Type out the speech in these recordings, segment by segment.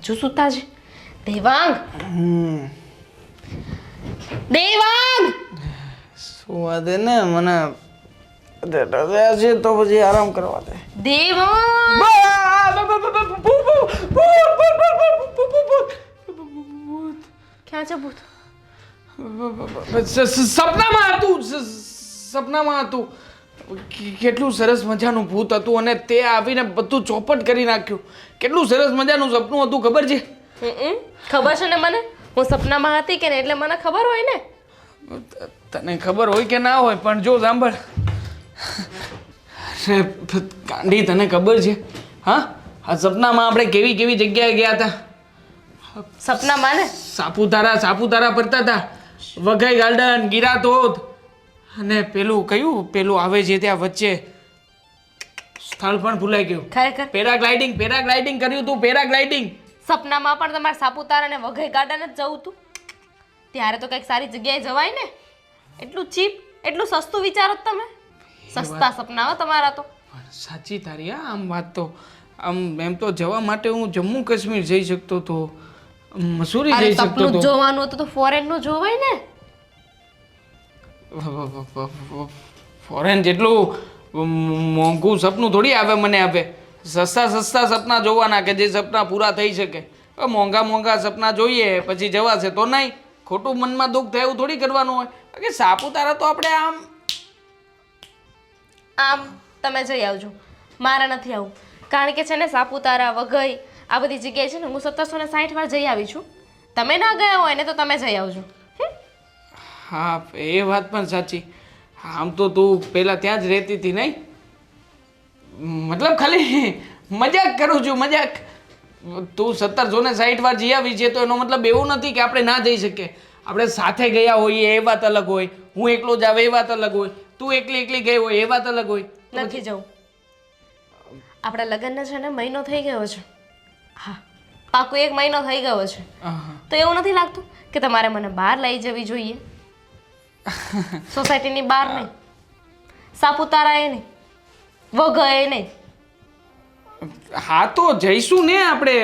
હજુ સુતા છે? દેવાંગ, દેવાંગ! સુવા દે ને મને. રજા છે તો પછી આરામ કરવા દે. દેવાંગ! ક્યાં છે ભૂત? સપનામાં હતું. કેટલું સરસ મજાનું ભૂત હતું અને તે આવીને બધું ચોપટ કરી નાખ્યું. કેટલું સરસ મજાનું સપનું હતું ખબર છે? ખબર છે ને મને. હું સપનામાં હતી કે ને એટલે મને ખબર હોય ને. તને ખબર હોય કે ના હોય પણ જો સાંભળ. અરે કાંડી, તને ખબર છે? હા, આ સપનામાં આપણે કેવી કેવી જગ્યાએ ગયા હતા. સપનામાં ને? સાપુતારા ફરતા હતા. વઘઈ ગાર્ડન, ગીરા ધોધ અને પેલું કયું પેલું આવે છે ત્યાં વચ્ચે સ્થળ પણ ભૂલાઈ ગયું. ખરેખર પેરાગ્લાઇડિંગ કર્યું તું. પેરાગ્લાઇડિંગ સપનામાં પણ તમારે સાપુતારા અને વઘઈ ગાર્ડન જ જવું તું. ત્યારે તો કંઈક સારી જગ્યાએ જવાય ને. એટલું ચીપ, એટલું સસ્તું વિચારો છો તમે. સસ્તા સપના હો તમારા તો. સાચી તારી. હા, આમ વાત તો આમ એમ તો જવા માટે હું જમ્મુ કાશ્મીર જઈ શકતો હતો, મસૂરી જઈ શકતો સપનું હતો. જોવાનું હતું તો ફોરેન નું જોવાય ને. ફોરેન જેટલું મોંઘું સપનું થોડી આવે મને આપે. સસ્તા સપના જોવાના કે જે સપના પૂરા થઈ શકે. મોંઘા સપના જોઈએ પછી જવાશે તો નહીં. ખોટું મનમાં દુઃખ થાય એવું થોડી કરવાનું હોય. કે સાપુતારા તો આપણે આમ તમે જઈ આવજો. મારે નથી આવું. કારણ કે છે ને સાપુતારા, વઘઈ આ બધી જગ્યાએ છે ને હું 1760 વાર જઈ આવી છું. તમે ના ગયા હોય ને તો તમે જઈ આવજો. હા, એ વાત પણ સાચી. આમ તો તું પહેલા ત્યાં જ રહેતી હતી નહીં? મતલબ ખાલી મજાક કરું છું, મજાક. તું 1760 વાર જઈ આવી છે તો એનો મતલબ એવું નથી કે આપણે ના જઈ શકીએ. આપણે સાથે ગયા હોઈએ એ વાત અલગ હોય. હું એકલો જ આવે એ વાત અલગ હોય. તું એકલી ગઈ હોય એ વાત અલગ હોય. નથી જવું. આપણા લગ્નને છે ને મહિનો થઈ ગયો છે. હા, પાકું 1 મહિનો થઈ ગયો છે. તો એવું નથી લાગતું કે તમારે મને બહાર લઈ જવી જોઈએ? સોસાયટીની બહાર નહીં, સાપુતારા એ નહીં, વઘઈ નહીં. હા તો જઈશું ને આપણે.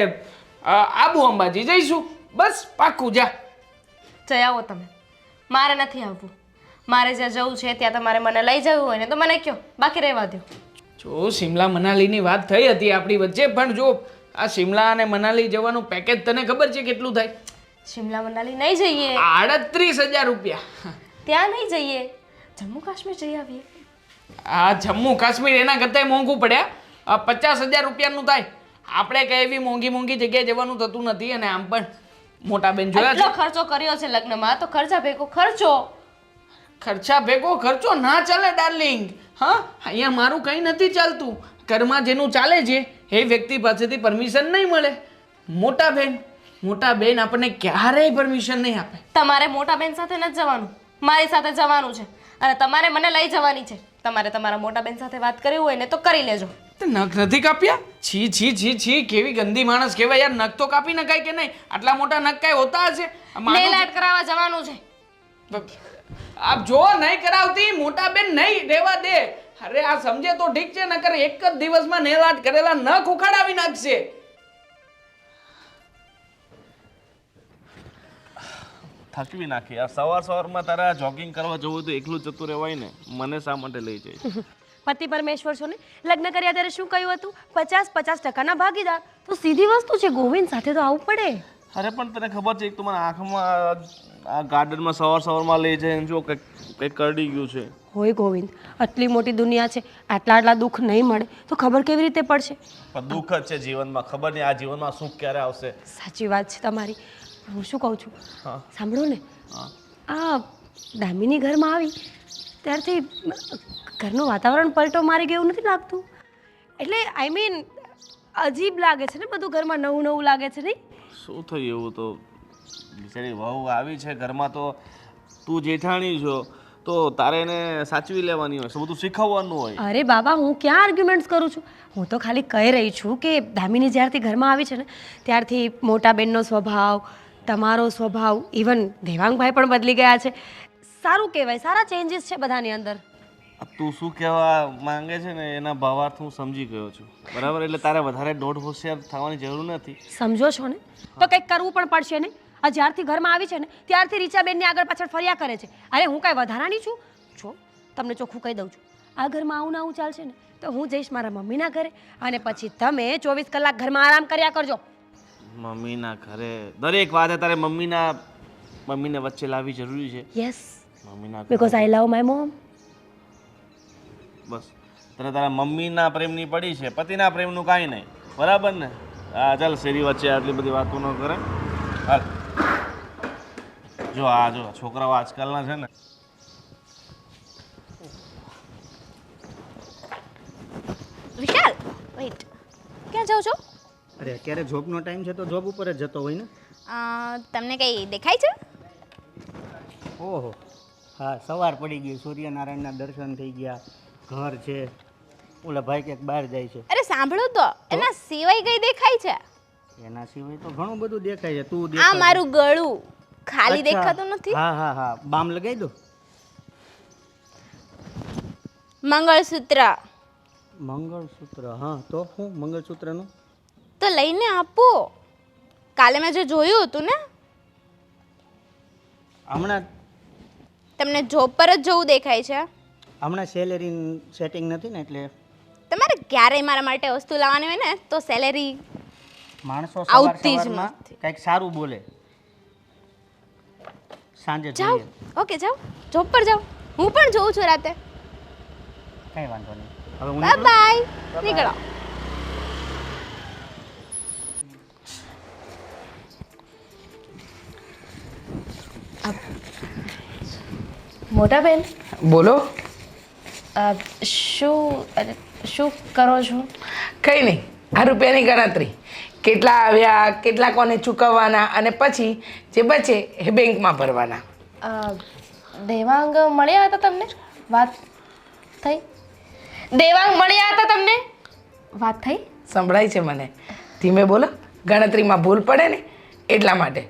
આબુ અંબાજી જઈશું. બસ પાક્કું. જા જઈ આવો તમે. મારે નથી આવવું. મારે જ્યાં જવું છે ત્યાં તમારે મને લઈ જવું હોય ને તો મને કહો, બાકી રહેવા દો. જો શિમલા મનાલીની વાત થઈ હતી આપણી વચ્ચે, પણ જો આ શિમલા અને મનાલી જવાનું પેકેજ તને ખબર છે કેટલું થાય? શિમલા મનાલી નહીં જઈએ. 38,000 રૂપિયા. ત્યાં નહીં જઈએ, જમ્મુ કાશ્મીર જઈ આવીએ. આ જમ્મુ કાશ્મીર એના કરતાંય મોંઘું પડ્યા. 50,000 રૂપિયાનું થાય. આપણે કઈ એવી મોંઘી જગ્યાએ જવાનું થતું નથી. અને આમ પણ મોટા બેન જોયા છે. એટલો ખર્ચો કર્યો છે લગ્નમાં તો ખર્ચા ભેગો ખર્ચો ના ચાલે ડાર્લિંગ. હા, અહીંયા મારું કંઈ નથી ચાલતું. ઘરમાં જેનું ચાલે છે એ વ્યક્તિ પાસેથી પરમિશન નહીં મળે. મોટા બેન આપણને ક્યારેય પરમિશન નહીં આપે. તમારે મોટા બેન સાથે નથી જવાનું, મારી સાથે જવાનું છે. અને તમારે મને લઈ જવાની છે. તમારે તમારા મોટા બેન સાથે વાત કરવી હોય ને તો કરી લેજો. નખ નથી કાપ્યા? છી કેવી ગંદી માણસ કહેવાય યાર. નખ તો કાપી નખાય કે નહીં? આટલા મોટા નખ કાંઈ હોતા હશે? નેલ આર્ટ કરાવવા જવાનું છે. આપ જો નહીં કરાવતી મોટા બેન નહીં રહેવા દે. અરે આ સમજે તો ઠીક છે, નકર એક જ દિવસમાં નેલ આર્ટ કરેલા નખ ઉખાડાવી નાખશે. થકવી નાખી યાર. સવારમાં તારા જોગિંગ કરવા જવું તો એકલું જતું રહેવાય ને. મને શા માટે લઈ જાય? પતિ પરમેશ્વર છો ને. લગ્ન કર્યા ત્યારે શું કહ્યું હતું? 50% ભાગીદાર. તો સીધી વસ્તુ છે, ગોવિંદ સાથે તો આવવું પડે. અરે પણ તને ખબર છે, એક તો મને આંખમાં આ ગાર્ડનમાં સવારમાં લઈ જાય જો કંઈક કરડી ગયું છે. હોય ગોવિંદ, આટલી મોટી દુનિયા છે, આટલા દુઃખ નહીં મળે તો ખબર કેવી રીતે પડશે? પણ દુઃખ જ છે જીવનમાં. ખબર નહીં આ જીવનમાં સુખ ક્યારે આવશે. સાચી વાત છે તમારી. હું શું કહું છું, હા સાંભળો ને. આ દામિની ઘરમાં આવી ત્યારથી ઘરનું વાતાવરણ પલટો મારી ગયું નથી લાગતું? એટલે આઈ મીન અજીબ લાગે છે ને બધું ઘરમાં, નવું લાગે છે નહીં? શું થયું એવું? તો બિચારી વહુ આવી છે ઘરમાં તો તું જેઠાણી છો તો તારે એને સાચવી લેવાની હોય, બધું શીખવવાનું હોય. અરે બાબા, હું ક્યાં આર્ગ્યુમેન્ટ્સ કરું છું? હું તો ખાલી કહી રહી છું કે દામિની જ્યારથી ઘરમાં આવી છે ને ત્યારથી મોટા બેનનો સ્વભાવ, તમારો સ્વભાવ, ઇવન દેવાંગભાઈ પણ બદલી ગયા છે. સારું કહેવાય, સારા ચેન્જીસ છે બધાની અંદર. તું શું કહેવા માંગે છે ને એના ભાવાર્થ હું સમજી ગયો છું બરાબર. એટલે તારે વધારે દોઢ હોશિયાર થવાની જરૂર નથી. સમજો છો ને તો કંઈક કરવું પણ પડશે ને. આ જ્યારથી ઘરમાં આવી છે ને ત્યારથી રીચાબેનની આગળ પાછળ ફર્યા કરે છે. અરે હું કાંઈ વધારાની છું? જો તમને ચોખ્ખું કહી દઉં છું, આ ઘરમાં આવું ને આવું ચાલશે ને તો હું જઈશ મારા મમ્મીના ઘરે અને પછી તમે 24 કલાક ઘરમાં આરામ કર્યા કરજો. મમ્મીના ઘરે દરેક વાતે તારે મમ્મીને વચ્ચે લાવવી જરૂરી છે. યસ, મમ્મીના ઘરે because I love my mom. બસ તને તારા મમ્મીના પ્રેમની પડી છે, પતિના પ્રેમનું કાંઈ નહીં. બરાબર ને? હા ચાલ, શેરી વચ્ચે આટલી બધી વાતો ન કરે. હાલ જો છોકરાઓ આજકાલના છે ને. વિશાલ, વેઇટ, ક્યાં જાઓ છો? અરે અત્યારે જોબનો ટાઈમ છે તો જોબ ઉપર જ જતો હોય ને. તમને કંઈ દેખાય છે? ઓહો, હા, સવાર પડી ગઈ, સૂર્યનારાયણના દર્શન થઈ ગયા, ઘર છે, ઓલા ભાઈ ક્યાંક બહાર જાય છે. અરે સાંભળો તો, એના સિવાય કઈ દેખાય છે? એના સિવાય તો ઘણું બધું દેખાય છે. તું આ દેખાય મારું ગળું ખાલી અચ્છા. દેખાતું નથી. હા હા હા, બામ લગાવી દો. મંગળસૂત્ર મંગળસૂત્ર, હા તો શું મંગળસૂત્રનું? તો લઈને આપો. કાલે મેં જે જોયું હતું ને, હમણાં તમને જોબ પર જ જવું દેખાય છે. હમણાં સેલેરી સેટિંગ નથી ને એટલે તમારે ક્યારેય મારા માટે વસ્તુ લાવવાની હોય ને તો સેલેરી માણસો આવતી જ સવારમાં નથી. કંઈક સારું બોલે, સાંજે જાઓ. જોઈએ. ઓકે, જાઓ, જોબ પર જાઓ. હું પણ જોઉં છું રાતે. કંઈ વાંધો નહીં. હવે હું બાય નીકળું? બાય. નીકળો. મોટા બેન, બોલો. શું કરો છો? કંઈ નહીં, આ રૂપિયાની ગણતરી, કેટલા આવ્યા, કેટલા કોને ચૂકવવાના, અને પછી જે બચે એ બેંકમાં ભરવાના. દેવાંગ મળ્યા હતા તમને? વાત થઈ? દેવાંગ મળ્યા હતા તમને? વાત થઈ? સંભળાય છે મને, ધીમે બોલો, ગણતરીમાં ભૂલ પડે ને એટલા માટે.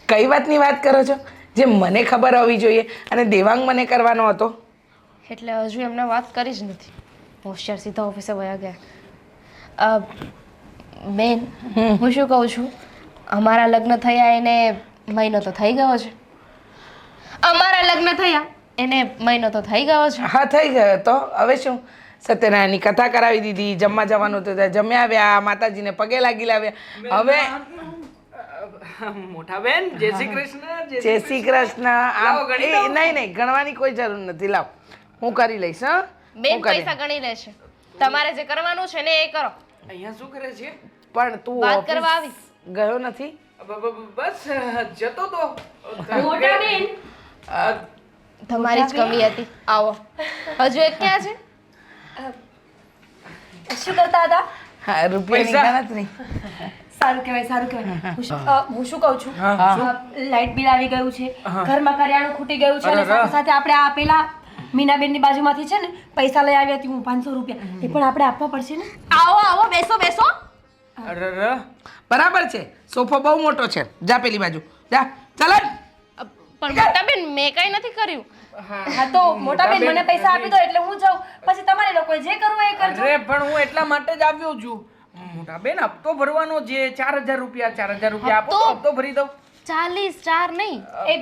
કઈ વાતની વાત કરો છો જે મને ખબર હોવી જોઈએ અને દેવાંગ મને કરવાનો હતો? એટલે હજુ એમને વાત કરી જ નથી. હોશિયાર સીધા ઓફિસે વયા ગયા. બેન, હું શું કહું છું, અમારા લગ્ન થયા એને મહિનો તો થઈ ગયો છે. અમારા લગ્ન થયા એને મહિનો તો થઈ ગયો છે. હા, થઈ ગયો તો હવે શું? સત્યનારાયણની કથા કરાવી દીધી, જમવા જવાનું તો ત્યાં જમ્યા આવ્યા, માતાજીને પગે લાગી લાવ્યા. હવે મોટા બેન, જય શ્રી કૃષ્ણ. જય શ્રી કૃષ્ણ. નહીં, ગણવાની કોઈ જરૂર નથી. લાવ, હું કરી લઈશ. હા, બેન પૈસા ગણી લેશે. તમારે જે કરવાનું છે ને એ કરો. અહીંયા શું કરે છે? પણ તું વાત office કરવા આવી. ગયો નથી? બસ જતો તો. મોટા બેન, તમારી જ કમી હતી. આવો. હજુ એક ક્યાં છે? શું કરતા હતા? હા, રૂપિયાની ગણતરી. સારું કહેવાય, સારું કહેવાય. હું શું કહું છું, લાઇટ બિલ આવી ગયું છે, ઘરમાં કરિયાણું ખૂટી ગયું છે અને સાથે સાથે આપણે આ પેલા મીનાબેનની બાજુમાંથી છે ને પૈસા લઈ આવ્યા હતી હું 500 રૂપિયા, એ પણ આપણે આપવા પડશે ને. આવો આવો, બેસો બેસો. બરાબર છે, સોફો બહુ મોટો છે. જા પેલી બાજુ જા, ચાલ. પણ મોટા બેન, મેં કઈ નથી કર્યું. હા તો મોટા બેન મને પૈસા આપી દો એટલે હું જાઉં, પછી તમારે લોકોએ જે કરવું એ કરજો. અરે પણ હું એટલા માટે જ આવ્યો છું. મોટા બેન, હપ્તો ભરવાનો જે 4000 રૂપિયા, 4000 રૂપિયા આપો તો હપ્તો ભરી દઉં. 44 નહીં. એ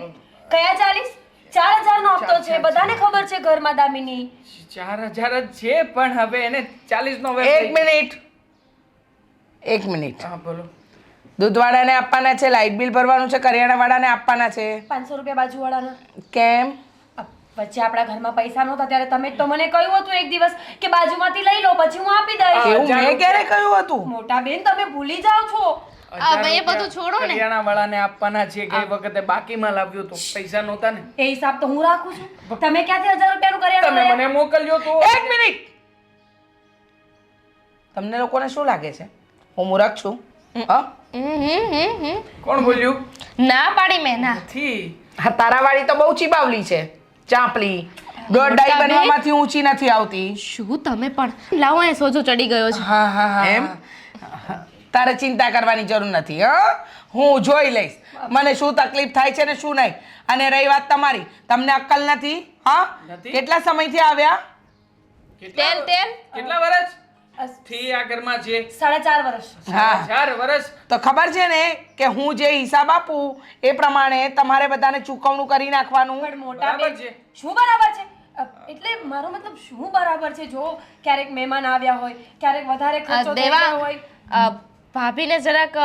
કયા 40? 4000 નો હપ્તો છે, બધાને ખબર છે ઘરમાં દામિની. 4000 જ છે પણ હવે એને 40 નો એક મિનિટ. હા બોલો. દૂધવાળાને આપવાના છે, લાઇટ બિલ ભરવાનું છે, કરિયાણાવાળાને આપવાના છે. 500 રૂપિયા બાજુવાળાના. કેમ? વચ્ચે આપણા ઘરમાં પૈસા નહોતા ત્યારે તમે જ તો મને કહ્યું હતું એક દિવસ કે બાજુમાંથી લઈ લો પછી હું આપી દઈશ. એવું મેં ક્યારે કહ્યું હતું? મોટા બેન તમે ભૂલી જાઓ છો. હવે એ બધું છોડો ને. કરિયાણા વાળાને આપવાના છે. ગઈ વખતે બાકીમાં લાવ્યો તો પૈસા નહોતા ને. એ હિસાબ તો હું રાખું છું. તમે ક્યાંથી 1000 રૂપિયાનું કરિયાણું તમે લાવ્યા? મને મોકલજો તો. એક મિનિટ. તમને લોકોને શું લાગે છે હું મૂર્ખ છું? હા, કોણ બોલ્યું? ના પાડી મેં ના. થી હા, તારાવાળી તો બહુ ચીબાવલી છે, ચાંપલી. દોડાઈ બનવામાંથી ઊંચી નથી આવતી. શું તમે પણ લાવો, એ સોજો ચડી ગયો છે. હા હા હા એમ તારે ચિંતા કરવાની જરૂર નથી. હા, હું જોઈ લઈશ મને શું તકલીફ થાય છે ને શું નહીં. અને રહી વાત તમારી, તમને અક્કલ નથી? હા, નથી. કેટલા સમયથી આવ્યા? તેલ તેલ કેટલા વર્ષ થી આ ઘરમાં છે? 4.5 વર્ષ. હા 4 વર્ષ. તો ખબર છે ને કે હું જે હિસાબ આપું એ પ્રમાણે તમારે બધાને ચૂકવણું કરી નાખવાનું. પણ મોટા બરાબર બેન, છે. શું બરાબર છે? એટલે મારો મતલબ શું બરાબર છે? જો ક્યારેક મહેમાન આવ્યા હોય, ક્યારેક વધારે ખર્ચો થઈ દેવા ગયો હોય. ભાભીને જરાક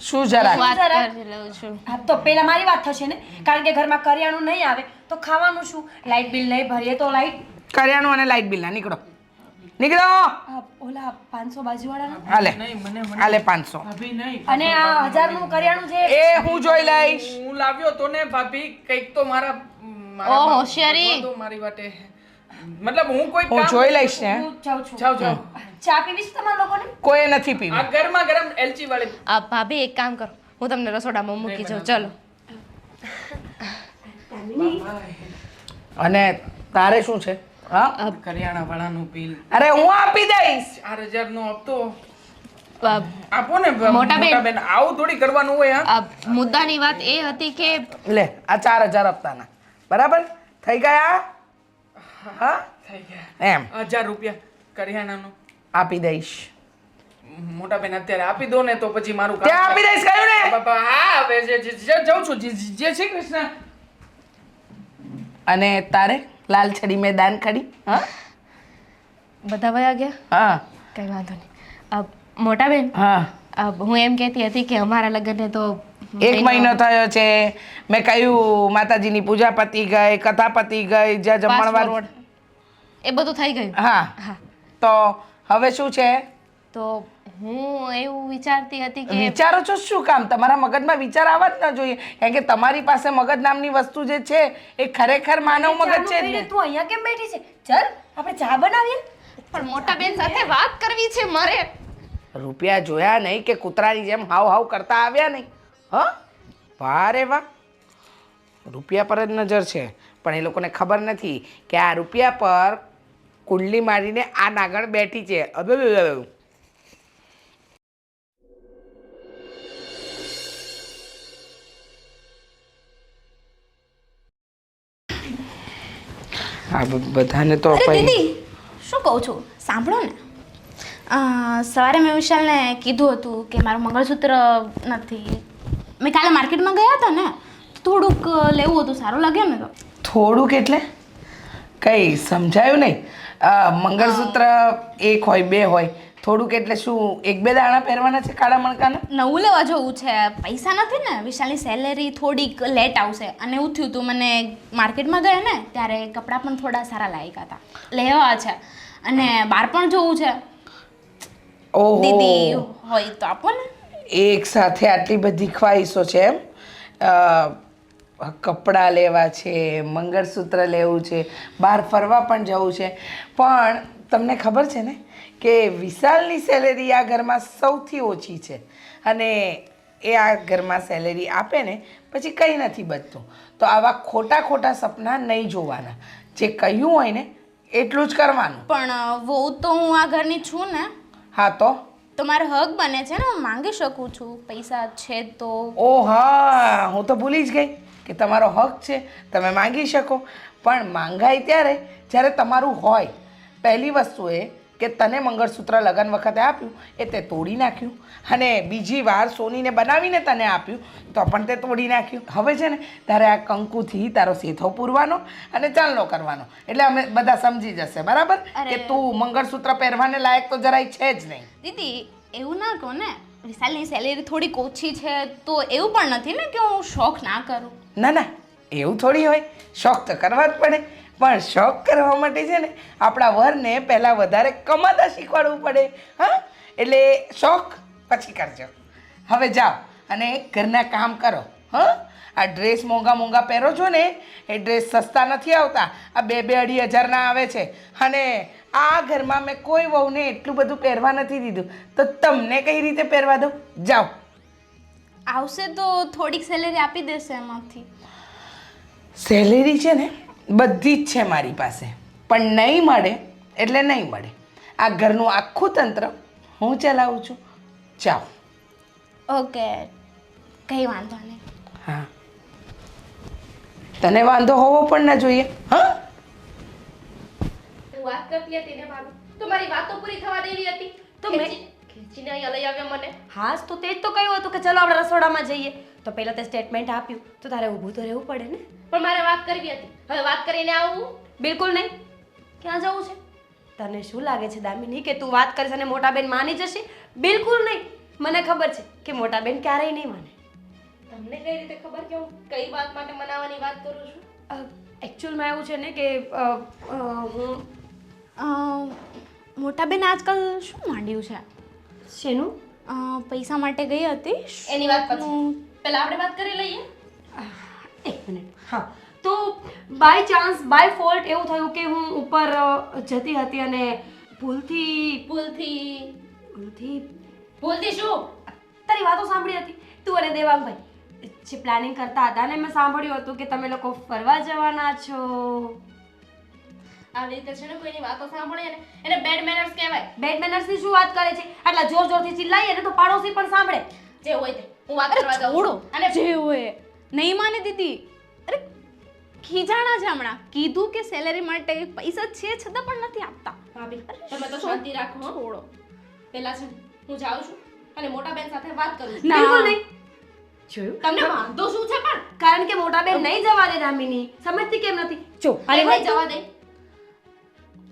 શું જરાક વાત જરાક. કરી લઉં છું. હા તો પેલા મારી વાત થશે ને, કારણ કે ઘરમાં કરિયાણું નહીં આવે તો ખાવાનું શું? લાઇટ બિલ નહીં ભરીએ તો લાઇટ કર્યાનું અને લાઇટ બિલના નીકળો નીકળો. ઓલા 500 બાજુવાળાના હાલે મને હાલે 500 ભાભી નહીં. અને આ 1000 નું કરિયાણું છે. એ હું જોઈ લઈશ. હું લાવ્યો તો ને ભાભી, કંઈક તો મારા ઓ, હોશિયારી. બધું મારી વાટે. મતલબ હું કોઈ હું કામ જોઈ લઈશ ને. હું જાઉં છું. જાઓ. ચા પીવી છે તમારા લોકોને? કોઈ નથી આ પીવું. ગરમા ગરમ એલચી વાળી. ભાભી એક કામ કરો, હું તમને રસોડામાં મૂકી જાઉં. ચલો. અને તારે શું છે? હા કરિયાણા વાળાનું બિલ અરે હું આપી દઈશ. 4000 નો હપ્તો અ, આપો ને મોટા બેન. બેન. આવું થોડી કરવાનું હોય. હા મુદ્દાની વાત એ હતી કે લે આ 4000 હપ્તાના બરાબર થઈ ગયા. હા થઈ ગયા એમ 1000 રૂપિયા કરિયાણાનું. આપી દઈશ. મોટા બેન અત્યારે આપી દો ને તો પછી મારું કામ ત્યાં આપી દઈશ કહ્યું ને. બાપા, હા હવે જાઉં છું. જય શ્રી કૃષ્ણ. અને તારે લાલ છડી મેં દાન ખડી. હા બધા વયા ગયા. હા કઈ વાંધો નહીં. મોટા બેન, હા હું એમ કહેતી હતી કે અમારા લગ્નને તો 1 મહિનો થયો છે. મેં કહ્યું માતાજીની પૂજા પતી ગઈ, કથા પતી ગઈ, જ્યાં fast જમણવાર. forward. એ બધું થઈ ગયું. હા હા. તો હવે શું છે? તો હું એવું વિચારતી હતી કે વિચારો છો શું કામ? તમારા મગજમાં વિચાર આવવા જ ન જોઈએ, કારણ કે તમારી પાસે મગજ નામની વસ્તુ જે છે એ ખરેખર માનવ મગજ છે જ ચાનું ને. પીને તું અહીંયા કેમ બેઠી છે? ચાલ આપણે ચા બનાવીએ. પણ મોટા બેન સાથે વાત કરવી છે મારે. રૂપિયા જોયા નહીં કે કૂતરાની જેમ હાવ હાવ કરતા આવ્યા નહીં? હ વાહ રે વાહ, રૂપિયા પર જ નજર છે, પણ એ લોકોને ખબર નથી કે આ રૂપિયા પર કુંડલી મારીને આ નાગણ બેઠી છે. આ બધાને તો અરે અપાઈ. દીદી શું કહું છું સાંભળો ને. સવારે મેં વિશાલને કીધું હતું કે મારું મંગળસૂત્ર નથી. મેં કાલે માર્કેટમાં ગયા હતા ને, થોડુંક લેવું હતું, સારું લાગ્યું ને તો. થોડુંક એટલે કઈ સમજાયું નહીં. મંગળસૂત્ર 1 હોય 2 હોય, થોડુંક એટલે શું 1-2 દાણા પહેરવાના છે કાળા મણકાના? નવું લેવા જવું છે, પૈસા નથી ને. વિશાલની સેલેરી થોડીક લેટ આવશે અને એવું થયું હતું, મને માર્કેટમાં ગયા ને ત્યારે કપડાં પણ થોડા સારા લાગ્યા હતા, લેવા છે અને બહાર પણ જવું છે. દીદી ઓહો, હોય તો આપો ને. એક સાથે આટલી બધી ખ્વાહિશો છે એમ? કપડાં લેવા છે, મંગળસૂત્ર લેવું છે, બહાર ફરવા પણ જવું છે, પણ તમને ખબર છે ને કે વિશાલની સેલેરી આ ઘરમાં સૌથી ઓછી છે, અને એ આ ઘરમાં સેલેરી આપે ને પછી કંઈ નથી બચતું. તો આવા ખોટા ખોટા સપના નહીં જોવાના. જે કહ્યું હોય ને એટલું જ કરવાનું. પણ વહુ તો હું આ ઘરની છું ને, હા તો મારે હક બને છે ને, હું માંગી શકું છું. પૈસા છે તો. ઓ હા, હું તો ભૂલી જ ગઈ કે તમારો હક છે, તમે માંગી શકો, પણ માંગાય ત્યારે જ્યારે તમારું હોય. પહેલી વસ્તુ એ કે તને મંગળસૂત્ર લગ્ન વખતે આપ્યું એ તે તોડી નાખ્યું, અને બીજી વાર સોનીને બનાવીને તને આપ્યું તો પણ તે તોડી નાખ્યું. હવે છે ને તારે આ કંકુથી તારો સેથો પૂરવાનો અને ચાલનો કરવાનો, એટલે અમે બધા સમજી જશે બરાબર કે તું મંગળસૂત્ર પહેરવાને લાયક તો જરાય છે જ નહીં. દીદી એવું ના કહો ને, વિશાલની સેલેરી થોડીક ઓછી છે તો એવું પણ નથી ને કે હું શોખ ના કરું. ના ના, એવું થોડી હોય, શોખ તો કરવા જ પડે, પણ શોખ કરવા માટે છે ને આપણા વરને પહેલાં વધારે કમાતા શીખવાડવું પડે. હા, એટલે શોખ પછી કરજો. હવે જાઓ અને ઘરના કામ કરો. હા, આ ડ્રેસ મોંઘા મોંઘા પહેરો છો ને એ ડ્રેસ સસ્તા નથી આવતા, આ 2-2 અઢી હજારના આવે છે, અને આ ઘરમાં મેં કોઈ વહુને એટલું બધું પહેરવા નથી દીધું, તો તમને કઈ રીતે પહેરવા દઉં? જાઓ. આવશે તો થોડીક સેલેરી આપી દેશે એમાંથી. સેલેરી છે ને બધી જ છે મારી પાસે, પણ નહીં મળે એટલે નહીં મળે. આ ઘરનું આખું તંત્ર હું ચલાવું છું. જાઓ. ઓકે, કંઈ વાંધો નહીં. હા, તને વાંધો હોવો પણ ના જોઈએ. હા, હું વાત કરતી હતી ને ભાભી, તો મારી વાતો પૂરી થવા દેવી હતી. તો મેં- ખેંચીને અહીંયા લઈ આવ્યા મને. હા તો તે જ તો કહ્યું હતું કે ચલો આપણે રસોડામાં જઈએ. તો પહેલાં તે સ્ટેટમેન્ટ આપ્યું તો તારે ઊભું તો રહેવું પડે ને. પણ મારે વાત કરવી હતી. હવે વાત કરીને આવું. બિલકુલ નહીં. ક્યાં જવું છે? તને શું લાગે છે દામિની કે તું વાત કરીશ અને મોટા બેન માની જશે? બિલકુલ નહીં. મને ખબર છે કે મોટા બેન ક્યારેય નહીં માને. તમને કઈ રીતે ખબર કે હું કઈ વાત માટે મનાવવાની વાત કરું છું? એકચ્યુઅલમાં એવું છે ને કે હું મોટા બેન આજકાલ શું માંડ્યું છે? શેનું? પૈસા માટે ગઈ હતી. એની વાત પછી પહેલા આપણે વાત કરી લઈએ. એક મિનિટ. હા તો બાય ચાન્સ બાય ફોલ્ટ એવું થયું કે હું ઉપર જતી હતી અને ભૂલથી ભૂલથી શું? તારી વાતો સાંભળી હતી તું અને દેવાંગભાઈ જે પ્લાનિંગ કરતા હતા ને મેં સાંભળ્યું હતું કે તમે લોકો ફરવા જવાના છો. આવી રીતે છે ને કોઈની વાતો સાંભળીએ ને એને બેડ મેનર્સ કહેવાય. બેડ મેનર્સની શું વાત કરે છે? આટલા જોર જોરથી ચિલ્લાઈએ ને તો પાડોશી પણ સાંભળે. જે હોય તે હું વાત કરવા જાઉં છોડો. છું. અને જે હોય નહીં માને દીદી. અરે ખીજાણા છે હમણાં. કીધું કે સેલેરી માટે પૈસા છે છતાં પણ નથી આપતા. ભાભી તમે તો શાંતિ રાખો હો. છોડો. પહેલા છે ને હું જાઉં છું અને મોટા બેન સાથે વાત કરું છું. ના. બિલકુલ નહીં. જોયું? તમને વાંધો શું છે પણ? કારણ કે મોટા બેન નહીં જવા દે દામિની. સમજતી કેમ નથી? જો કેમ અરે નહીં જવા દે?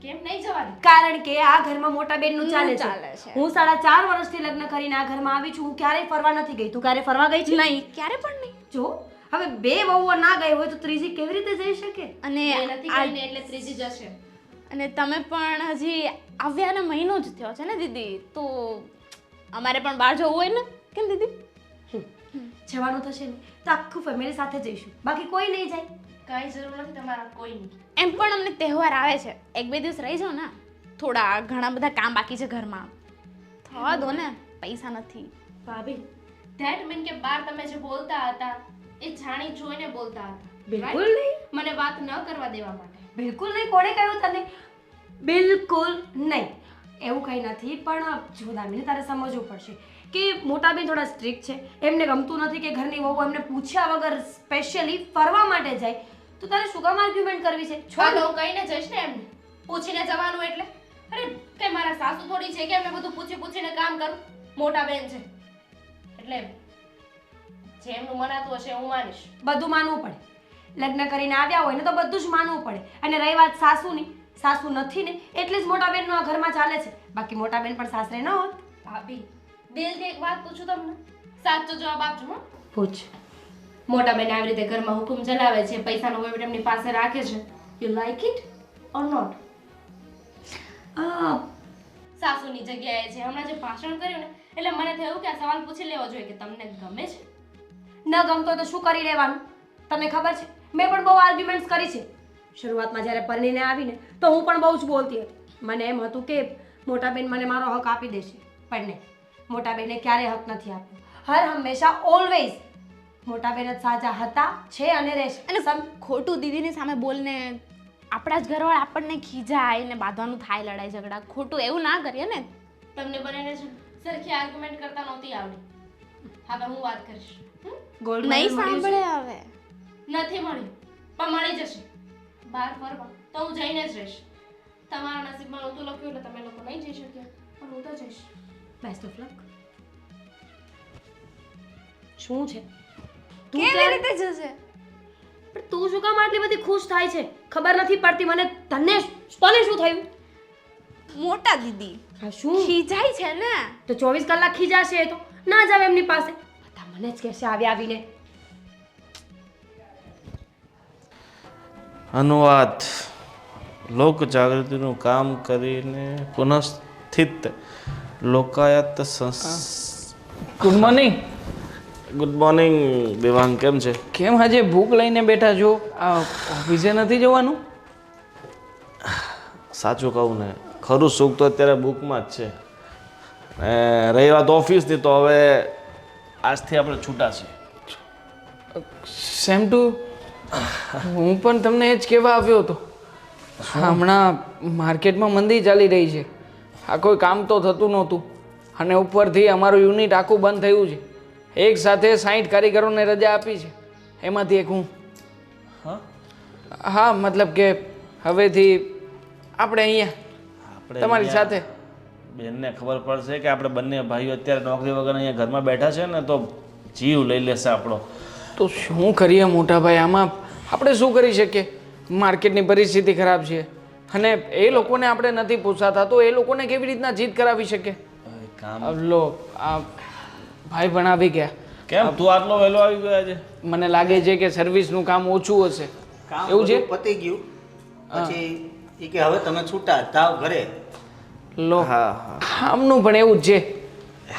કેમ નહીં જવા દે? કારણ કે આ ઘરમાં મોટા બેનનું ચાલે ચાલે છે. છે. હું 4.5 વર્ષથી લગ્ન કરીને આ ઘરમાં આવી છું. હું ક્યારેય ફરવા નથી ગઈ. તું ક્યારે ફરવા ગઈ છે? નહીં ક્યારે પણ નહીં. જો હવે બે વહુઓ ના ગઈ હોય તો ત્રીજી કેવી રીતે જઈ શકે? અને એ નથી કહીને એટલે ત્રીજી જશે. અને તમે પણ હજી આવ્યાને મહિનો જ થયો છે ને દીદી. તો અમારે પણ બહાર જવું હોય ને. કેમ દીદી? જવાનું થશે ને તો આખું ફેમિલી સાથે જઈશું. બાકી કોઈ નહીં જાય. કાંઈ જરૂર નથી તમારા કોઈની. એમ પણ અમને તહેવાર આવે છે. 1-2 દિવસ રહી જાઓ ને. થોડા ઘણા બધા કામ બાકી છે ઘરમાં. થવા દો ને. પૈસા નથી. ભાભી ધેટ મીન કે બાર તમે જે બોલતા હતા એ જાણી જોઈને બોલતા હતા. બિલકુલ Right? નહીં. મને વાત ન કરવા દેવા માટે. બિલકુલ નહીં. કોણે કહ્યું તને? બિલકુલ નહીં. એવું કંઈ નથી. પણ જો દામિની તારે સમજવું પડશે કે મોટા બેન થોડા સ્ટ્રિક્ટ છે. એમને ગમતું નથી કે ઘરની વહુ એમને પૂછ્યા વગર સ્પેશિયલી ફરવા માટે જાય. તો તારે શું કામ આર્ગ્યુમેન્ટ કરવી છે? હા તો હું કહીને જઈશ ને એમને. પૂછીને જવાનું એટલે. અરે કઈ મારા સાસુ થોડી છે કે એમને બધું પૂછીને કામ કરું. મોટા બેન છે એટલે જે એમનું મનાતું હશે હું માનીશ. બધું માનવું પડે. લગ્ન કરીને આવ્યા હોય ને તો બધું જ માનવું પડે. અને રહી વાત સાસુની, સાસુ નથી ને એટલે જ મોટા બેનનું આ ઘરમાં ચાલે છે. બાકી મોટા બેન પણ સાસરે ન હોત. ભાભી દિલથી એક વાત પૂછું તમને, સાચો જવાબ આપજો હો. પૂછ. મોટા બેન આવી રીતે ઘરમાં હુકુમ ચલાવે છે, પૈસાનો વહીવટ એમની પાસે રાખે છે, you like it or not? સાસુની જગ્યાએ છે હમણાં જે ભાષણ કર્યું ને એટલે મને થયું કે આ સવાલ પૂછી લેવો જોઈએ કે તમને ગમે છે? ન ગમતો તો શું કરી લેવાનું? તને ખબર છે મેં પણ બહુ આર્ગ્યુમેન્ટ્સ કરી છે. શરૂઆતમાં જ્યારે પરણીને આવીને તો હું પણ બહુ જ બોલતી હતી. મને એમ હતું કે મોટા બેન મને મારો હક આપી દેશે, પણ નહીં. મોટા બેને ક્યારેય હક નથી આપ્યો. હર હંમેશા ઓલવેઝ મોટા બેન જ સાચા હતા, છે અને રહેશે. અને ખોટું દીદીની સામે બોલને આપણા જ ઘરવાળા આપણને ખીજાય ને બાંધવાનું થાય લડાઈ ઝઘડા. ખોટું એવું ના કરીએ ને. તમને બંનેને છે સરખી આર્ગ્યુમેન્ટ કરતા નહોતી આવડી. હવે હું વાત કરીશ. ગોલ્ડ નહીં સાંભળે હવે. નથી મળ્યું પણ મળી જશે. બહાર ફરવા તો હું જઈને જ રહીશ. તમારા નસીબમાં નહોતું લખ્યું એટલે તમે લોકો નહીં જઈ શક્યા, પણ હું તો જઈશ. Best of luck. શું છે? કેવી રીતે જશે? પણ તું શું કામ આટલી બધી ખુશ થાય છે? ખબર નથી પડતી મને. તને શું થયું? મોટા દીદી હા શું? ખીજાય છે ને. તો 24 કલાક ખીજાશે તો ના જાવ એમની પાસે. બધા મને જ કહેશે આવીને. અનુવાદ લોક જાગૃતિનું કામ કરીને પુનઃસ્થિત લોકાયત good morning. Good morning Devang, કેમ છે? કેમ આજે ભૂખ લઈને બેઠા છો? આ ઓફિસે નથી જવાનું? સાચું કહું ને, ખરું સુખ તો અત્યારે બુકમાં જ છે. રહી વાત ઓફિસની તો હવે આજથી આપણે છૂટા છીએ. સેમ ટુ હું પણ તમને એ જ કહેવા આવ્યો હતો. હમણાં માર્કેટમાં મંદી ચાલી રહી છે. આ કોઈ કામ તો થતું નહોતું અને ઉપરથી અમારું યુનિટ આખું બંધ થયું છે. એક સાથે 60 કારીગરોને રજા આપી છે, એમાંથી એક હું. હા મતલબ કે હવેથી આપણે અહીંયા આપણે તમારી અહીંયા સાથે બેનને ખબર પડશે કે આપણે બંને ભાઈઓ અત્યારે નોકરી વગર અહીંયા ઘરમાં બેઠા છે ને તો જીવ લઈ લેશે આપણો. તો શું કરીએ મોટા ભાઈ આમાં આપણે શું કરી શકીએ? માર્કેટની પરિસ્થિતિ ખરાબ છે અને એ લોકોને આપણે નથી પૂછાતા તો એ લોકોને કેવી રીતના જીત કરાવી શકે? હવે કામ લો આ ભાઈ પણ આવી ગયા. કેમ તું આટલો વહેલો આવી ગયો આજે? મને લાગે છે કે સર્વિસનું કામ ઓછું હશે. કામ એવું છે? બધું પતી ગયું પછી એ કે હવે તમે છૂટા જાઓ ઘરે. લો હા આમનું પણ એવું જ છે.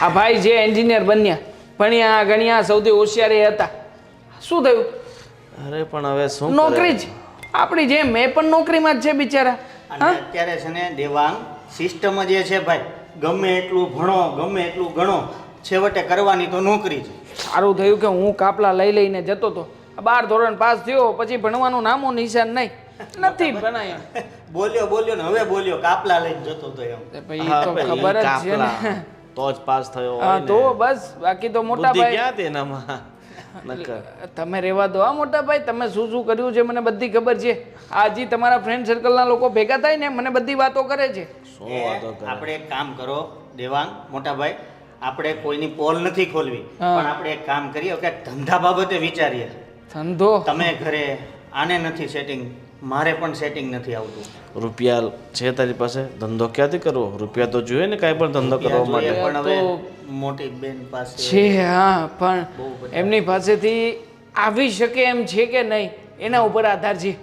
આ ભાઈ જે એન્જિનિયર બન્યા ભણ્યા ગણ્યા સૌથી હોશિયાર એ હતા. શું થયું? અરે પણ હવે શું નોકરી જ આપણી જેમ મેં પણ નોકરીમાં જ છે બિચારા. અને અત્યારે છે ને દેવાંગ સિસ્ટમ જે છે ભાઈ, ગમે એટલું ભણો ગમે એટલું ગણો છેવટે કરવાની તો નોકરી છે. સારું થયું કે હું કાપલા લઈ લઈને જતો હતો. 12 ધોરણ પાસ થયો પછી ભણવાનું નામો નિશાન નહીં નથી ભણાયા. બોલ્યો ને હવે બોલ્યો કાપલા લઈને જતો તો એમ. તે પછી તો ખબર જ છે ને. તો જ પાસ થયો હા હોય ને. તો બસ બાકી તો મોટા બુદ્ધિ ભાઈ ક્યાં હતી એનામાં? નકર તમે રહેવા દો હા મોટા ભાઈ. તમે શું શું કર્યું છે મને બધી ખબર છે. આજી તમારા ફ્રેન્ડ સર્કલના લોકો ભેગા થાય ને મને બધી વાતો કરે છે. શું વાતો કરે? આપણે એક કામ કરો દેવાંગ મોટા ભાઈ, આપણે કોઈની પોલ નથી ખોલવી પણ આપણે એક કામ કરીએ કે ધંધા બાબતે વિચારીએ. ધંધો તમે ઘરે આને નથી સેટિંગ, મારે પણ સેટિંગ નથી આવતું. રૂપિયા છે તારી પાસે? ધંધો ક્યાંથી કરવો? રૂપિયા તો જોઈએ ને કાંઈ પણ ધંધો કરવા જોઈએ, માટે. પણ હવે મોટી બેન પાસે છે હા પણ એમની પાસેથી આવી શકે એમ છે કે નહીં એના ઉપર આધાર છે.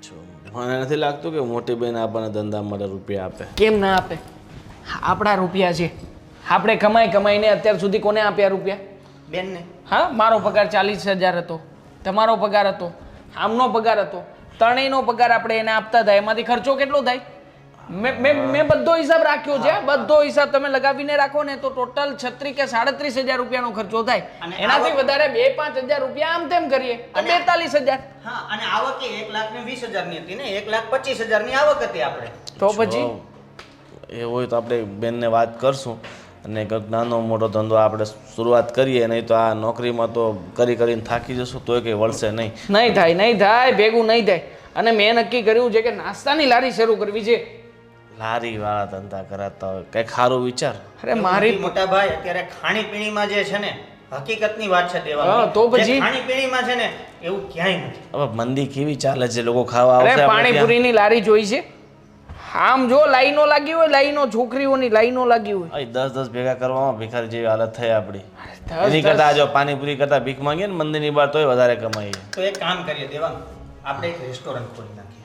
જો, મને નથી લાગતું કે મોટી બેન આપણને ધંધા માટે રૂપિયા આપે. કેમ ના આપે? આપણા રૂપિયા છે. આપણે કમાઈને અત્યાર સુધી કોને આપ્યા રૂપિયા? બેનને હા મારો પગાર 40,000 હતો, તમારો પગાર હતો, આમનો પગાર હતો, ત્રણેયનો પગાર આપણે એને આપતા હતા. એમાંથી ખર્ચો કેટલો થાય? મેં બધો હિસાબ રાખ્યો છે. બધો હિસાબ તમે લગાવીને રાખો ને તો ટોટલ 36 કે 37,000 રૂપિયાનો ખર્ચો થાય. એનાથી વધારે 2-5 હજાર રૂપિયા આમ તેમ કરીએ તો 42,000. હા, અને આવક 1,20,000 ની હતી ને, 1,25,000 ની આવક હતી આપણે. તો પછી એ હોય તો આપણે બેનને વાત કરશું અને કંઈક નાનો મોટો ધંધો આપણે શરૂઆત કરીએ. નહીં તો આ નોકરીમાં તો કરીને થાકી જશું તોય કંઈ વળશે નહીં. નહીં થાય ભેગું નહીં થાય. અને મેં નક્કી કર્યું છે કે નાસ્તાની લારી શરૂ કરવી છે. લારી વાળા ધંધા કરાતા હોય કંઈક સારું વિચાર. અરે મારી મોટા ભાઈ અત્યારે ખાણીપીણીમાં જે છે ને હકીકતની વાત છે હા, દેવા તો પછી? ખાણીપીણીમાં છે ને એવું ક્યાંય નથી. હવે મંદી કેવી ચાલે છે? લોકો ખાવા અરે આવશે આપણે ત્યાં. પાણીપુરીની લારી જોઈ છે? આમ જો લાઈનો લાગી હોય, લાઈનો છોકરીઓની લાઈનો લાગી હોય. અહીં 10 ભેગા કરવામાં ભિખારી જેવી હાલત થઈ આપણી. 10 એની કરતા જો પાણીપુરી કરતા ભીખ માંગીએ ને મંદિરની બહાર તોય વધારે કમાઈએ. તો એક કામ કરીએ દેવાંગ, આપણે એક રેસ્ટોરન્ટ ખોલી નાખીએ.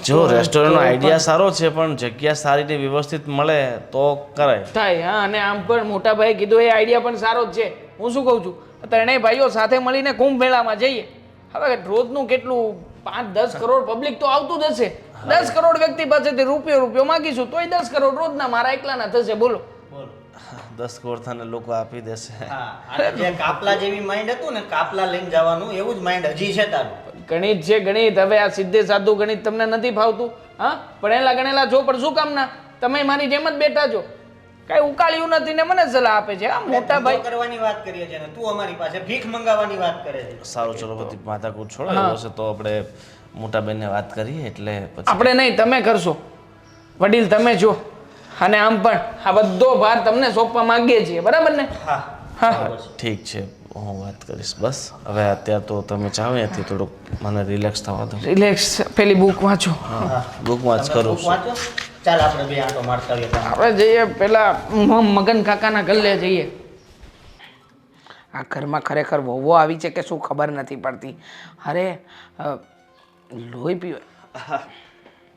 જો રેસ્ટોરન્ટનો આઈડિયા સારો છે પણ જગ્યા સારી ને વ્યવસ્થિત મળે તો કરાય. થાય હા. અને આમ પણ મોટા ભાઈ કીધું એ આઈડિયા પણ સારો જ છે. હું શું કહું છું, ત્રણેય ભાઈઓ સાથે મળીને કુંભ મેળામાં જઈએ. હવે રોજનું કેટલું 5-10 કરોડ પબ્લિક તો આવતું જ હશે. 10 કરોડ વ્યક્તિ પાસેથી રૂપિયો માગીશું તોય 10 કરોડ રોજના મારા એકલાના થશે. બોલો 10 કરોડ થાને લોકો આપી દેશે. હા, અને જે કાપલા જેવી માઇન્ડ હતું ને, કાપલા લઈને જવાનું એવું જ માઇન્ડ હજી છે તારું. ગણિત છે ગણિત. હવે આ સીધે સાધું ગણિત તમને નથી ફાવતું? હા ભણેલા ગણેલા છો પણ શું કામના? તમે મારી જેમ જ બેઠા છો, કાંઈ ઉકાળ્યું નથી ને મને સલાહ આપે છે. આ મોટા ધંધો ભાઈ કરવાની વાત કરીએ છે ને તું અમારી પાસે ભીખ મંગાવવાની વાત કરે છે. સારું ચલો બધી માથાકૂટ છોડો. એવું હશે તો આપણે મોટા બેનને વાત કરીએ એટલે પછી આપણે નહીં, તમે કરશો. વડીલ તમે જો. અને આમ પણ આ બધો ભાર તમને સોંપવા માંગીએ છીએ, બરાબર ને? હા હા ઠીક છે હું વાત કરીશ. બસ હવે અત્યારે તો તમે ચાહો ત્યાંથી થોડુંક મને રિલેક્સ થવા દો. રિલેક્સ. પેલી બુક વાંચો. બુકમાં જ કરું બુક છું. વાંચો. ચાલ આપણે બે આંટો મારતા આવીએ. આપણે જઈએ પેલા મગન કાકાના ગલ્લે જઈએ. આ ઘરમાં ખરેખર વહુઓ આવી છે કે શું ખબર નથી પડતી. અરે લોહી પીવે.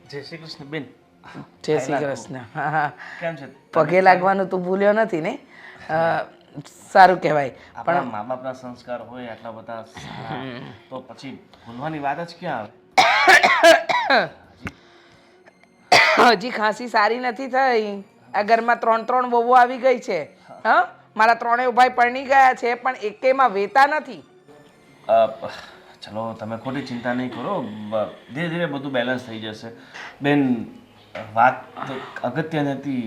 જય શ્રી કૃષ્ણ બેન. જય શ્રી કૃષ્ણ. હા હા કેમ છે? પગે લાગવાનું તું ભૂલ્યો નથી ને? સારું કહેવાય. આપણા મા બાપના સંસ્કાર હોય આટલા બધા સારા, તો પછી ભૂલવાની વાત જ ક્યાં આવે? હજી ખાંસી સારી નથી થઈ. આ ઘરમાં 3 વહુઓ આવી ગઈ છે. હા મારા 3 ભાઈ પરણી ગયા છે પણ એકેયમાં વેતા નથી. ચલો તમે ખોટી ચિંતા નહીં કરો. ધીરે ધીરે બધું બેલેન્સ થઈ જશે બેન. વાત અગત્યની હતી.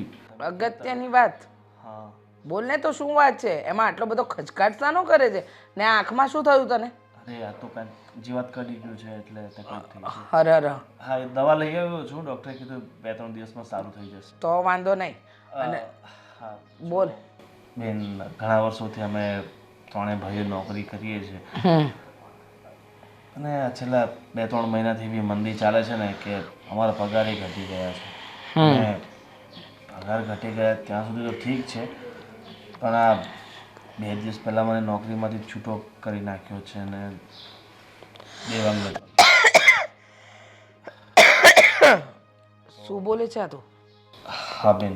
અગત્યની વાત? હા બોલને તો શું વાત છે એમાં? આટલો બધો ખચકાટ શાનો કરે છે? ને આ આંખમાં શું થયું તને? અરે આ તો કાંઈક જીવાત કઢી ગયું છે એટલે તકલીફ થઈ છે. અરે અરે હા એ દવા લઈ આવ્યો છું, ડૉક્ટરે કીધું 2-3 દિવસમાં સારું થઈ જશે. તો વાંધો નહીં. અને હા બોલ. બેન, ઘણા વર્ષોથી અમે ત્રણેય ભાઈઓ નોકરી કરીએ છીએ અને આ છેલ્લા 2-3 મહિનાથી એવી મંદી ચાલે છે ને કે અમારા પગારે ઘટી ગયા છે. અને પગાર ઘટી ગયા ત્યાં સુધી તો ઠીક છે, પણ આ 2 દિવસ પહેલાં મને નોકરીમાંથી છૂટો કરી નાખ્યો છે અને દેવાંગ શું બોલે છે આ તું? હા બેન,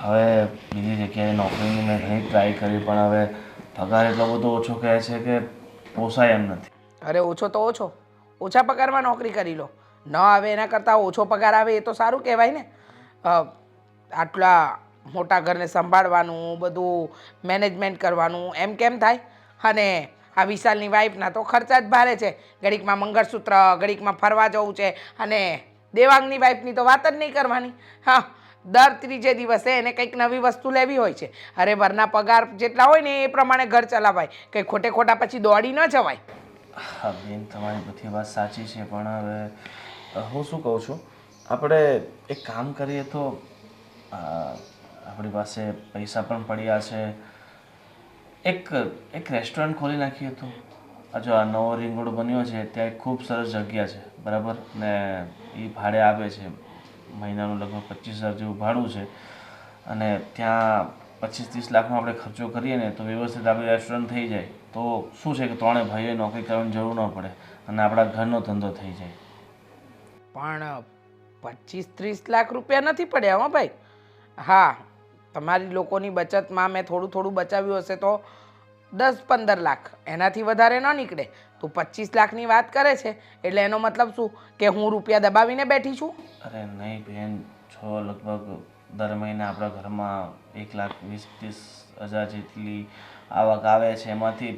હવે બીજી જગ્યાએ નોકરીની મેં ઘણી ટ્રાય કરી પણ હવે પગાર એટલો બધો ઓછો કહે છે કે પોસાય એમ નથી. અરે ઓછો તો ઓછો, ઓછા પગારમાં નોકરી કરી લો. ન આવે એના કરતાં ઓછો પગાર આવે એ તો સારું કહેવાય ને. આટલા મોટા ઘરને સંભાળવાનું, બધું મેનેજમેન્ટ કરવાનું, એમ કેમ થાય? અને આ વિશાલની વાઈફના તો ખર્ચા જ ભારે છે. ઘડીકમાં મંગળસૂત્ર, ઘડીકમાં ફરવા જવું છે, અને દેવાંગની વાઈફની તો વાત જ નહીં કરવાની. હા, દર ત્રીજે દિવસે એને કંઈક નવી વસ્તુ લેવી હોય છે. અરે વરના પગાર જેટલા હોય ને એ પ્રમાણે ઘર ચલાવાય, કંઈ ખોટે ખોટા પછી દોડી ન જવાય. હા બેન, તમારી બધી વાત સાચી છે પણ હવે હું શું કહું છું, આપણે એક કામ કરીએ તો આપણી પાસે પૈસા પણ પડ્યા છે, એક રેસ્ટોરન્ટ ખોલી નાખીએ તો. આ જો આ નવો રિંગ રોડ બન્યો છે ત્યાં એક ખૂબ સરસ જગ્યા છે, બરાબર ને એ ભાડે આપે છે. મહિનાનું લગભગ 25,000 જેવું ભાડું છે અને ત્યાં 25-30 લાખનો આપણે ખર્ચો કરીએ ને તો વ્યવસ્થિત આપણે રેસ્ટોરન્ટ થઈ જાય તો શું છે કે ત્રણેય ભાઈઓએ નોકરી કરવાની જરૂર ન પડે અને આપણા ઘરનો ધંધો થઈ જાય. પણ 25-30 લાખ રૂપિયા નથી પડ્યા હો ભાઈ. હા, તમારી લોકોની બચતમાં મેં થોડું થોડું બચાવ્યું હશે તો 10-15 લાખ, એનાથી વધારે ન નીકળે. તું 25 લાખની વાત કરે છે એટલે એનો મતલબ શું કે હું રૂપિયા દબાવીને બેઠી છું? અરે નહીં બેન, છો લગભગ દર મહિને આપણા ઘરમાં 1,20,000-30,000 જેટલી આવક આવે છે, એમાંથી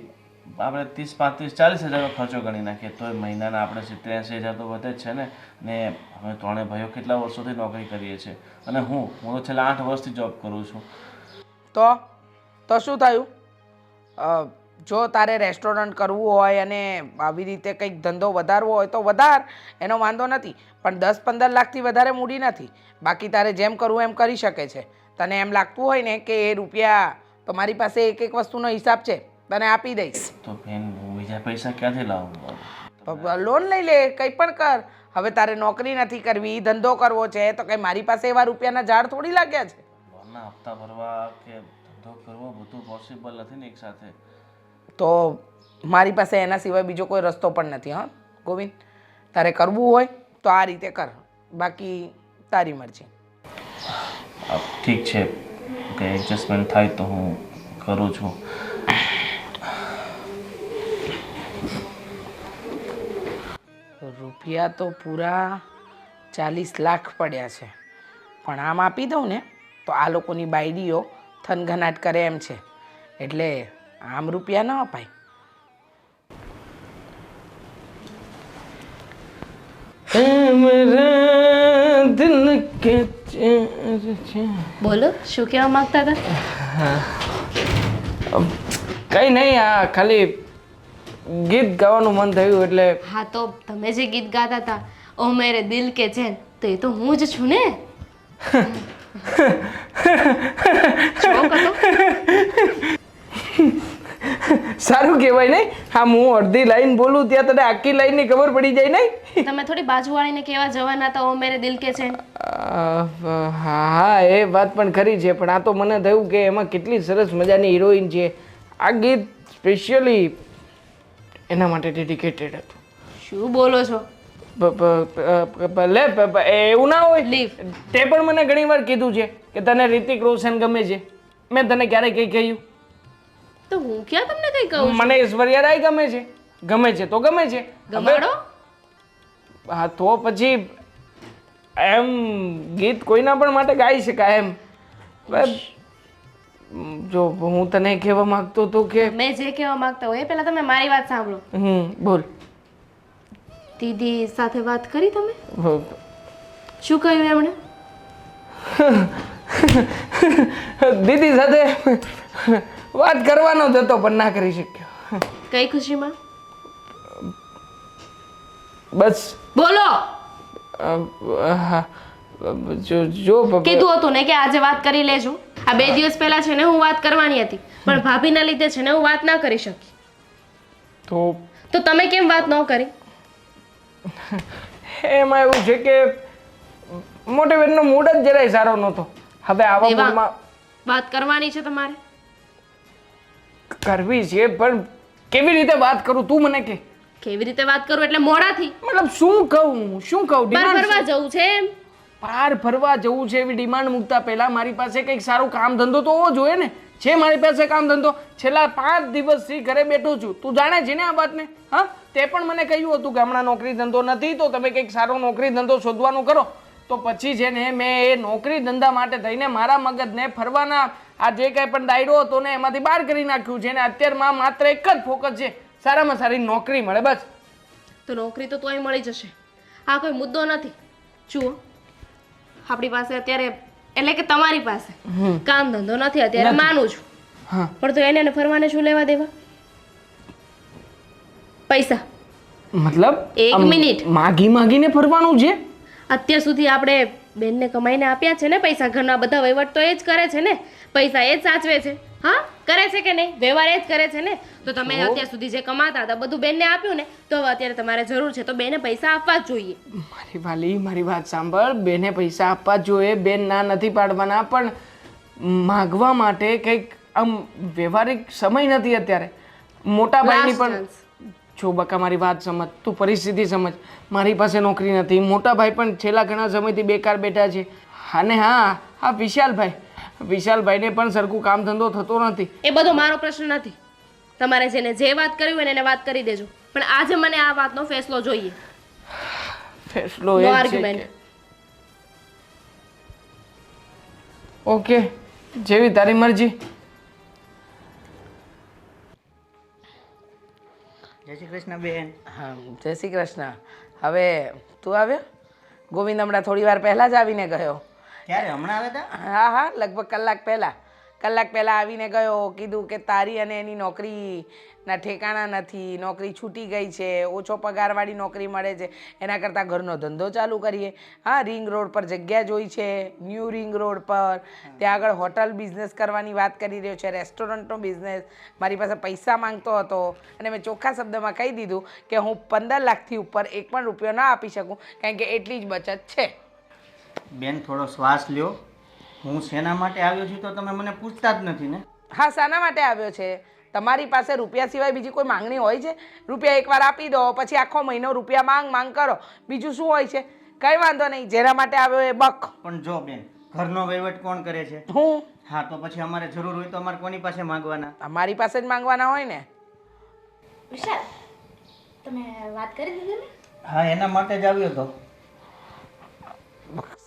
આપણે 30-35-40,000નો ખર્ચો ગણી નાખીએ તોય મહિનાના આપણે 70-80,000 તો વધે જ છે ને. ને અમે ત્રણેય ભાઈઓ કેટલા વર્ષોથી નોકરી કરીએ છીએ અને હું તો છેલ્લા 8 વર્ષથી જોબ કરું છું. તો શું થયું? જો તારે રેસ્ટોરન્ટ કરવું હોય અને આવી રીતે કંઈક ધંધો વધારવો હોય તો વધાર, એનો વાંધો નથી. પણ 10-15 લાખથી વધારે મૂડી નથી. બાકી તારે જેમ કરવું એમ કરી શકે છે. તને એમ લાગતું હોય ને કે એ રૂપિયા તો મારી પાસે એક એક વસ્તુનો હિસાબ છે, તને આપી દઈશ. તો બેન, હું બીજા પૈસા ક્યાંથી લાવું? લોન લઈ લે, કંઈ પણ કર. હવે તારે નોકરી નથી કરવી, ધંધો કરવો છે તો કંઈ મારી પાસે એવા રૂપિયાના ઝાડ થોડી લાગ્યા છે. લોનના હપ્તા ભરવા કે ધંધો કરવો બધું પોસિબલ નથી ને એકસાથે. તો મારી પાસે એના સિવાય બીજો કોઈ રસ્તો પણ નથી. હા ગોવિંદ, તારે કરવું હોય તો આ રીતે કર, બાકી તારી મરજી. ઠીક છે, કે એડજસ્ટમેન્ટ થાય તો હું કરું છું. રૂપિયા તો પૂરા 40 લાખ પડ્યા છે, પણ આમ આપી દઉં ને તો આ લોકોની બાયડીઓ થનગનાટ કરે એમ છે, એટલે આમ રૂપિયા ન અપાય. બોલો, શું કહેવા માંગતા હતા? કંઈ નહીં, આ ખાલી ગીત ગાવાનું મન થયું એટલે. હા, તો તમે જે ગીત ગાતા હતા ઓ મેરે દિલ કે ચેન, તો એ તો હું જ છું ને. સારું કહેવાય નહીં? હા, હું અડધી લાઈન બોલું ત્યાં તને આખી લાઈનની ખબર પડી જાય નહીં? તમે થોડી બાજુવાળીને કેવા જવાના હતા ઓ મેરે દિલ કે ચેન. હા, એ વાત પણ ખરી છે, પણ આ તો મને થયું કે એમાં કેટલી સરસ મજાની હિરોઈન છે. આ ગીત સ્પેશિયલી એના માટે ડેડિકેટેડ હતું. શું બોલો છો? લે, એવું ના હોય. લીવ. તે પણ મને ઘણી વાર કીધું છે કે તને રિતિક રોશન ગમે છે. મેં તને ક્યારેય કંઈ કહ્યું? તો હું ક્યાં તમને કઈ કહું? મને ઐશ્વર્યા રાય ગમે છે. ગમે છે તો ગમે છે. ગમાડો. હા, તો પછી એમ ગીત કોઈના પણ માટે ગાઈ શકાય એમ. જો હું તને કહેવા માંગતો હતો કે મેં જે કહેવા માંગતા હોય એ પહેલા તમે મારી વાત સાંભળો. બોલ. દીદી સાથે વાત કરી તમે? શું કહ્યું એમણે? દીદી સાથે વાત કરવાનો જ હતો પણ ના કરી શક્યો. કઈ ખુશીમાં? બસ બોલો. હા જો કીધું હતું ને કે આજે વાત કરી લેજો. આ 2 દિવસ પહેલા છે ને હું વાત કરવાની હતી, પણ ભાભીના લીધે છે ને હું વાત ના કરી શકી. તો તમે કેમ વાત ન કરી? એમાં એવું છે કે મોટી બેનનો મૂડ જ જરાય સારો નહોતો. હવે આવા દેવા, મૂડમાં વાત કરવાની છે તમારે. કરવી છે, પણ કેવી રીતે વાત કરું તું મને કે. કેવી રીતે વાત કરું એટલે મોડાથી? મતલબ શું કહું બહાર demand ફરવા શું? જવું છે એમ? બહાર ફરવા જવું છે એવી ડિમાન્ડ મૂકતા પહેલા મારી પાસે કંઈક સારું કામ ધંધો તો હોવો જોઈએ ને. છે મારી પાસે કામ ધંધો? છેલ્લા 5 દિવસથી ઘરે બેઠો છું. તું જાણે છે ને આ વાતને? હા, તે પણ મને કહ્યું હતું કે હમણાં નોકરી ધંધો નથી, તો તમે કંઈક સારો નોકરી ધંધો શોધવાનું કરો. તો પછી છે ને મેં એ નોકરી ધંધા માટે થઈને મારા મગજને ફરવાના આ જે કાંઈ પણ દાયરો હતો ને એમાંથી બહાર કરી નાખ્યું છે. ને અત્યારમાં માત્ર એક જ ફોકસ છે, સારામાં સારી નોકરી મળે બસ. તો નોકરી તો તોય મળી જશે. આ કોઈ મુદ્દો નથી. જુઓ, આપણી પાસે અત્યારે એટલે કે તમારી પાસે કામ ધંધો નથી અત્યારે, માનું છું. હા, પણ તો એને ફરવાને શું લેવા દેવા? પૈસા. મતલબ એક આમ મિનિટ. માગીને ફરવાનું છે? અત્યાર સુધી આપણે બેનને કમાઈને આપ્યા છે ને પૈસા, ઘરના બધા વહીવટ તો એ જ કરે છે ને, પૈસા એ જ સાચવે છે. હા, કરે છે કે નહીં? વ્યવહાર એ જ કરે છે ને. તો તમે અત્યાર સુધી જે કમાતા હતા બધું બેનને આપ્યું ને, તો હવે અત્યારે તમારે જરૂર છે તો બેને પૈસા આપવા જ જોઈએ. મારી વાલી, મારી વાત સાંભળ. બેને પૈસા આપવા જ જોઈએ, બેન ના નથી પાડવાના, પણ માગવા માટે કંઈક આમ વ્યવહારિક સમય નથી અત્યારે. મોટા ભાઈની Last પણ chance. જો બકા મારી વાત સમજ, તું પરિસ્થિતિ સમજ. મારી પાસે નોકરી નથી, મોટા ભાઈ પણ છેલ્લા ઘણા સમયથી બેકાર બેઠા છે. અને હા વિશાલભાઈને પણ સરખું કામ ધંધો થતો નથી. એ બધો મારો પ્રશ્ન નથી. તમારે જેને જે વાત કરવી હોય ને એને વાત કરી દેજો, પણ આજે મને આ વાતનો ફેસલો જોઈએ. ફેસલો No એ છે argument. કે ઓકે, જેવી તારી મરજી. જય શ્રી કૃષ્ણ બેન. હા, જય શ્રી કૃષ્ણ. હવે તું આવ્યો? ગોવિંદ હમણાં થોડી વાર પહેલાં જ આવીને ગયો. ક્યારે હમણાં આવ્યા હતા? હા, લગભગ કલાક પહેલાં આવીને ગયો. કીધું કે તારી અને એની નોકરીના ઠેકાણા નથી, નોકરી છૂટી ગઈ છે, ઓછો પગારવાળી નોકરી મળે છે, એના કરતાં ઘરનો ધંધો ચાલુ કરીએ. હા, રિંગ રોડ પર જગ્યા જોઈ છે, ન્યૂ રિંગ રોડ પર. ત્યાં આગળ હોટલ બિઝનેસ કરવાની વાત કરી રહ્યો છે, રેસ્ટોરન્ટનો બિઝનેસ. મારી પાસે પૈસા માંગતો હતો અને મેં ચોખ્ખા શબ્દમાં કહી દીધું કે હું 15 લાખથી ઉપર 1 પણ રૂપિયો ના આપી શકું, કારણ કે એટલી જ બચત છે. બેન થોડો શ્વાસ લ્યો. હું શેના માટે આવ્યો છું તો તમે મને પૂછતા જ નથી ને. હા, શાના માટે આવ્યો છે? તમારી પાસે રૂપિયા સિવાય બીજી કોઈ માંગણી હોય છે? રૂપિયા એકવાર આપી દો, પછી આખો મહિનો રૂપિયા માંગ કરો, બીજું શું હોય છે? કંઈ વાંધો નહીં, જેના માટે આવ્યો એ બક. પણ જો બેન, ઘરનો વહીવટ કોણ કરે છે? હું. હા, તો પછી અમારે જરૂર હોય તો અમારે કોની પાસે માંગવાના? અમારી પાસે જ માંગવાના હોય ને. વિશાલ, તમે વાત કરી દીધી ને? હા, એના માટે જ આવ્યો હતો.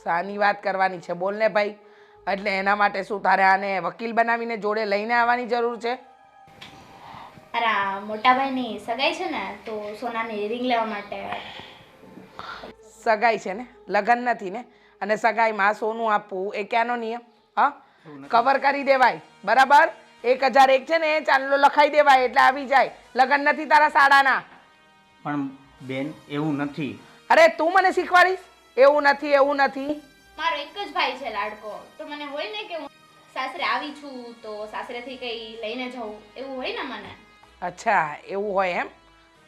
શાની વાત કરવાની છે? બોલ ને ભાઈ. એટલે એના માટે શું તારે આને વકીલ બનાવીને જોડે લઈને આવવાની જરૂર છે? અરે આ મોટાભાઈની સગાઈ છે ને, તો સોનાની રિંગ લેવા માટે. સગાઈ છે ને, લગ્ન નથી ને, અને સગાઈમાં સોનું આપવું એ ક્યાંનો નિયમ? હા, કવર કરી દેવાય, બરાબર? 1001 છે ને, ચાંદલો લખાઈ દેવાય એટલે આવી જાય. લગ્ન નથી તારા સાડાના. પણ બેન એવું નથી. અરે તું મને શીખવાડીશ? એવું નથી. મારો એક જ ભાઈ છે લાડકો, તો મને હોય ને કે હું સાસરે આવી છું તો સાસરેથી કંઈ લઈને જાઉં, એવું હોય ને મને. અચ્છા, એવું હોય એમ?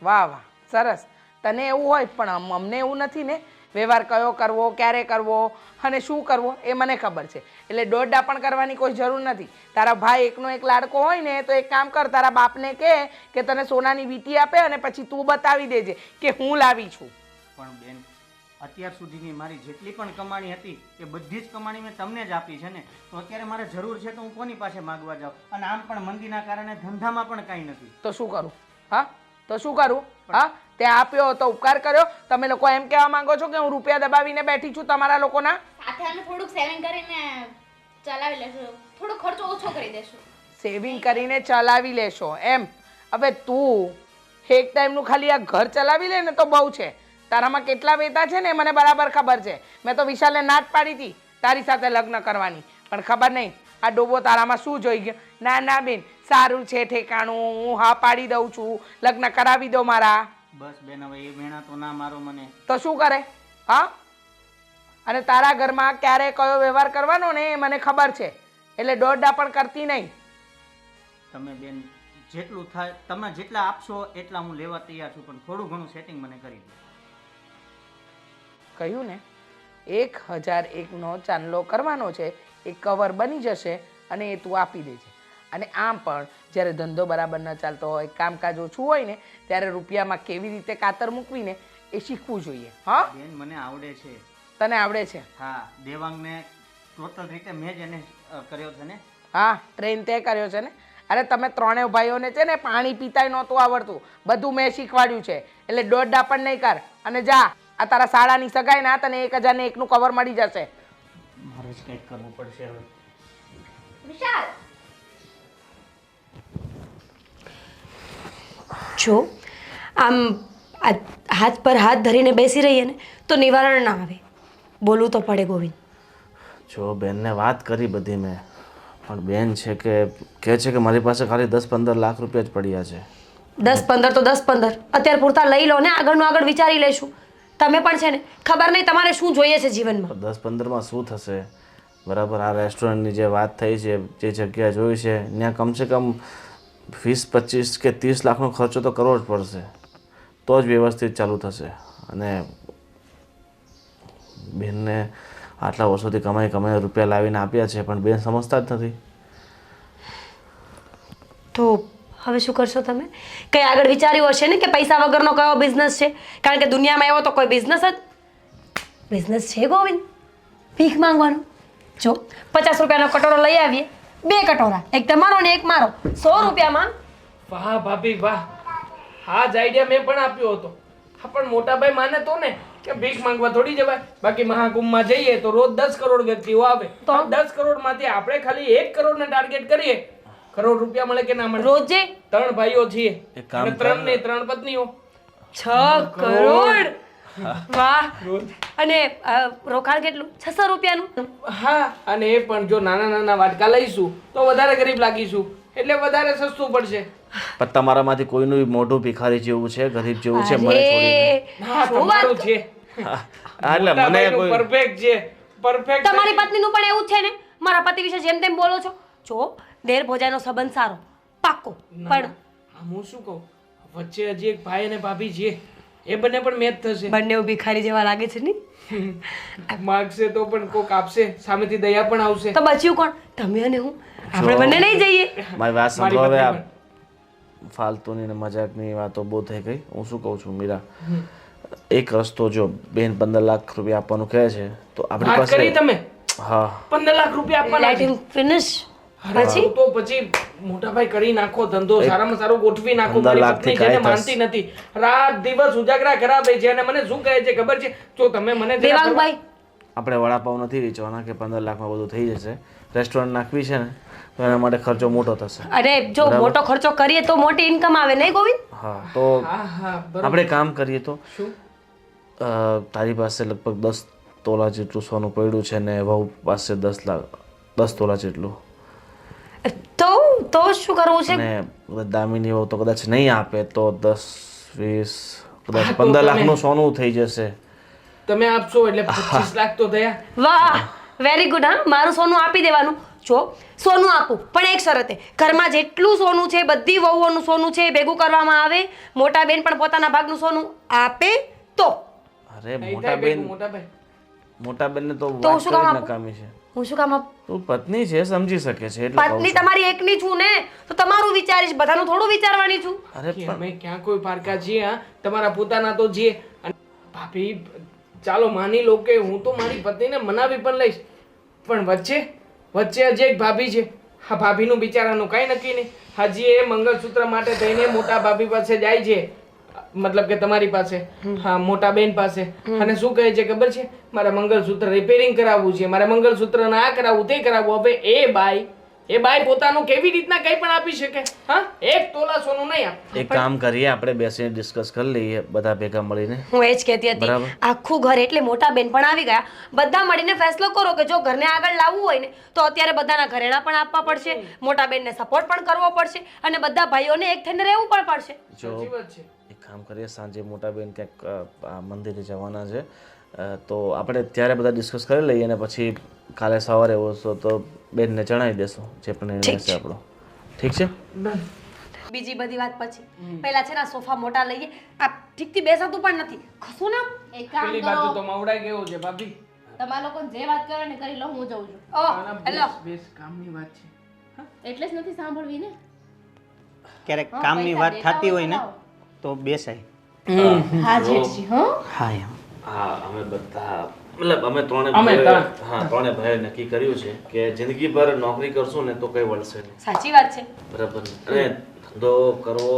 વાહ, સરસ. તને એવું હોય, પણ અમને એવું નથી ને. વ્યવહાર કયો કરવો, ક્યારે કરવો અને શું કરવો એ મને ખબર છે. એટલે દોડડા પણ કરવાની કોઈ જરૂર નથી. તારા ભાઈ એકનો એક લાડકો હોય ને, તો એક કામ કર, તારા બાપને કહે કે તને સોનાની વીંટી આપે અને પછી તું બતાવી દેજે કે હું લાવી છું. પણ બેન, અત્યાર સુધીની મારી જેટલી પણ કમાણી હતી એ બધી જ કમાણી મેં તમને જ આપી છે ને, તો અત્યારે મારે જરૂર છે તો હું કોની પાસે માગવા જાઉં? અને આમ પણ મંદીના કારણે ધંધામાં પણ કાંઈ નથી. તો શું કરું? હા, તે આપ્યો તો ઉપકાર કર્યો. તમે લોકો એમ કહેવા માંગો છો કે હું રૂપિયા દબાવીને બેઠી છું તમારા લોકોના? સાથે અમે થોડુંક સેવિંગ કરીને ચલાવી લેશું, થોડો ખર્ચો ઓછો કરી દેશું. સેવિંગ કરીને ચલાવી લેશો એમ? હવે તું એક ટાઈમનું ખાલી આ ઘર ચલાવી લે ને તો બહુ છે. તારામાં કેટલા વેતા છે ને મને બરાબર ખબર છે. મેં તો વિશાલને ના જ પાડી હતી તારી સાથે લગ્ન કરવાની, પણ ખબર નહીં આ ડોબો તારામાં શું જોઈ ગયો. ના બેન, સારું છે ઠેકાણું, હું હા પાડી દઉં છું, લગ્ન કરાવી દો મારા. બસ બેન હવે એ મેણા તો ના મારો મને. તો શું કરે? હા, અને તારા ઘરમાં ક્યારે કયો વ્યવહાર કરવાનો ને એ મને ખબર છે, એટલે દોડડા પણ કરતી નહીં. તમે બેન જેટલું થાય તમે જેટલા આપશો એટલા હું લેવા તૈયાર છું, પણ થોડું ઘણું સેટિંગ મને કરી દો. કહ્યું ને, 1001નો ચાંદલો કરવાનો છે, એ કવર બની જશે અને એ તું આપી દેજે. અને આમ પણ જ્યારે ધંધો બરાબર ન ચાલતો હોય, કામકાજ ઓછું હોય ને, ત્યારે રૂપિયામાં કેવી રીતે કાતર મૂકવીને એ શીખવું જોઈએ. હા, બેન મને આવડે છે. તને આવડે છે? હા, દેવાંગને ટોટલ રીતે મેં જ એને કર્યો છે ને. હા, ટ્રેન તે કર્યો છે ને. અરે તમે ત્રણેય ભાઈઓને છે ને પાણી પીતાય નહોતું આવડતું, બધું મેં શીખવાડ્યું છે, એટલે દોડડા પણ નહીં કર. અને જા, આ તારા શાળાની સગાઈ ના તને 1001નું કવર મળી જશે. મારે જ કંઈક કરવું પડશે હવે. વિશાલ જો આમ આ હાથ પર હાથ ધરીને બેસી રહીએ ને તો નિવારણ ના આવે. બોલવું તો પડે ગોવિંદ. જો બેનને વાત કરી બધી મેં, પણ બેન છે કે કહે છે કે મારી પાસે ખાલી 10-15 લાખ રૂપિયા જ પડ્યા છે. 10-15 તો 10-15 અત્યારે પૂરતા લઈ લો ને, આગળનું આગળ વિચારી લેશું. તમે પણ છે ને ખબર નહીં તમારે શું જોઈએ છે જીવનમાં. 10-15માં શું થશે? બરાબર, આ રેસ્ટોરન્ટની જે વાત થઈ છે, જે જગ્યા જોઈ છે, ત્યાં કમસે કમ 20-25 કે 30 લાખનો ખર્ચો તો કરવો જ પડશે, તો જ વ્યવસ્થિત ચાલુ થશે. અને બેનને આટલા વર્ષોથી કમાઈને રૂપિયા લાવીને આપ્યા છે, પણ બેન સમજતા જ નથી. તો હવે શું કરશો તમે? કંઈ આગળ વિચાર્યું હશે ને કે પૈસા વગરનો કયો બિઝનેસ છે? કારણ કે દુનિયામાં એવો તો કોઈ બિઝનેસ છે ગોવિંદ ભીખ માંગવાનો. જો 50 રૂપિયાનો કટોરો લઈ આવીએ, 2 કટોરા, એક તમારો ને એક મારો, 100 રૂપિયામાં. વાહ ભાભી વાહ, હા જ આઈડિયા મેં પણ આપ્યો હતો. હા, પણ મોટા ભાઈ માને તો ને કે ભીખ માંગવા થોડી જવાય. બાકી મહાકુંભમાં જઈએ તો રોજ 10 કરોડ વ્યક્તિઓ આવે, તો 10 કરોડમાંથી આપણે ખાલી 1 કરોડને ટાર્ગેટ કરીએ, કરોડ રૂપિયા મળે કે ના મળે? રોજે 3 ભાઈઓ છીએ, એક કામ અને 3 ને 3 પત્નીઓ, 6 કરોડ. વાહ. અને રોકાણ કેટલું? 600 રૂપિયાનું. હા, અને એ પણ જો નાના નાના વાટકા લઈશું તો વધારે ગરીબ લાગીશું, એટલે વધારે સસ્તું પડશે. પણ તમારામાંથી કોઈનું મોઢું ભિખારી જેવું છે, ગરીબ જેવું છે, મને છોડીને. હા, તમારું છે. હા, એટલે મને કોઈ પરફેક્ટ છે, પરફેક્ટ. તમારી પત્નીનું પણ એવું જ છે ને? મારા પતિ વિશે જેમ તેમ બોલો છો. જો દેર ભોજાનો સંબંધ સારો પાક્કો, પણ હું શું કહું, વચ્ચે હજી એક ભાઈ અને ભાભી છે, એ બંને પણ મેચ થશે. બંને ભિખારી જેવા લાગે છે ને? માગશે તો પણ કોક આપશે, સામેથી દયા પણ આવશે. તો બચ્યું કોણ? તમે અને હું. આપણે બંને નહીં જઈએ. મારી વાત સાંભળો. હવે આ ફાલતુની ને મજાકની વાતો બહુ થઈ ગઈ. હું શું કહું છું મીરા, એક રસ્તો જો, બેન 15 લાખ રૂપિયા આપવાનું કહે છે તો આપણી વાત કરી પાસે. તમે? હા, 15 લાખ રૂપિયા આપવાના લેટ છે. હિમ ફિનિશ. પછી તો પછી મોટા ભાઈ કરી નાખો ધંધો, સારામાં સારું ગોઠવી નાખો. 15 મારી લાખથી પત્ની જેને કાંઈ માનતી નથી, રાત દિવસ ઉજાગરા કરાવે છે, અને મને શું કહે છે ખબર છે? જો તમે મને જરા દેવાંગભાઈ, આપણે વડાપાવ નથી વેચવાના કે 15 લાખમાં બધું થઈ જશે. રેસ્ટોરન્ટ નાખવી છે ને તો એના માટે ખર્ચો મોટો થશે. અરે જો મોટો ખર્ચો કરીએ તો મોટી ઇન્કમ આવે નહીં ગોવિંદ? હા, તો હા હા બરોબર. આપણે કામ કરીએ તો શું? તારી પાસે લગભગ 10 તોલા જેટલું સોનું પડ્યું છે ને વહુ પાસે 10 તોલા જેટલું. તો શું કરવું છે? અને દામિની વહુ તો કદાચ નહીં આપે તો 10-20 કદાચ હા, તો 15 તમે- લાખનું સોનું થઈ જશે. તમે આપશો એટલે 25 લાખ તો થયા. વાહ, વેરી ગુડ. હા, મારું સોનું આપી દેવાનું. જો સોનું આપું, પણ એક શરતે, ઘરમાં જેટલું સોનું છે, બધી વહુઓનું સોનું છે, ભેગું કરવામાં આવે. મોટા બેન પણ પોતાના ભાગનું સોનું આપે તો. અરે નહીં મોટા થાય બેન, ભેગું, મોટા ભાઈ. મોટા બેનને તો તો વાત શું કામ કરી આપું? નકામી છે. હું શું કામ આપું? તું પત્ની છે, સમજી શકે છે એટલે કહું પત્ની છું. તમારી એકની છું ને, તો તમારું વિચારીશ, બધાનું થોડું વિચારવાની છું. અરે કે પણ અમે ક્યાં કોઈ પારકા છીએ? હા, તમારા પોતાના તો છીએ. અને ભાભી, ચાલો માની લો કે હું તો મારી પત્નીને મનાવી પણ લઈશ, પણ વચ્ચે હજી એક ભાભી છે. હા, ભાભીનું બિચારાનું કાંઈ નક્કી નહીં. હજી એ મંગળસૂત્ર માટે થઈને મોટા ભાભી પાસે જાય છે, મતલબ કે તમારી પાસે, હા, મોટા બેન પાસે. અને શું કહે છે ખબર છે? મારે મંગળસૂત્ર રિપેરિંગ કરાવવું છે, મારે મંગળસૂત્ર આ કરાવવું તે કરાવવું. હવે એ બાઈ પોતાનું કેવી રીતના કંઈ પણ આપી શકે? હા, 1 તોલા સોનું નહીં આપે. એક કામ કરીએ, આપણે બેસીને ડિસ્કસ કરી લઈએ બધા ભેગા મળીને. હું એ જ કહેતી હતી, બરાબર. આખું ઘર એટલે મોટા બેન પણ આવી ગયા, બધા મળીને ફેસલો કરો કે જો ઘરને આગળ લાવવું હોય ને તો અત્યારે બધાના ઘરેણા પણ આપવા પડશે, મોટા બેનને સપોર્ટ પણ કરવો પડશે, અને બધા ભાઈઓને એક થઈને રહેવું પણ પડશે. જો સાચી વાત છે. એક કામ કરીએ, સાંજે મોટા બેન ક્યાંક આ મંદિરે જવાના છે, તો આપણે ત્યારે બધા ડિસ્કસ કરી લઈએ અને પછી કાલે સવારે એવો છો તો બેનને જણાવી દેશું જે પણ નિર્ણય છે આપણો. ઠીક છે? બીજી બધી વાત પછી પહેલા છે ને આ સોફા મોટા લઈએ. આ ઠીકથી બેસાતું પણ નથી. ખસું ને એક કામ પેલી કરો, બાજુ તો મવડાઈ ગયો છે ભાભી. તમારા લોકો જે વાત કરો ને કરી લો, હું જઉં છું. ઓ હેલો બેસ કામની વાત છે. એટલે જ નથી સાંભળવી ને. ક્યારેક હા, કામની પૈસા વાત દેતા થતી હોય હોય ને તો તો બેસાય. હા જેઠજી, હો હા એમ. હા, અમે બધા મતલબ અમે ત્રણે અમે ભાઈઓએ- ત્રણ. હા, ત્રણે ભાઈએ નક્કી કર્યું છે કે જિંદગીભર નોકરી કરશું ને તો કઈ વળશે નહીં. સાચી વાત છે. બરાબર ને? અને ધંધો કરવો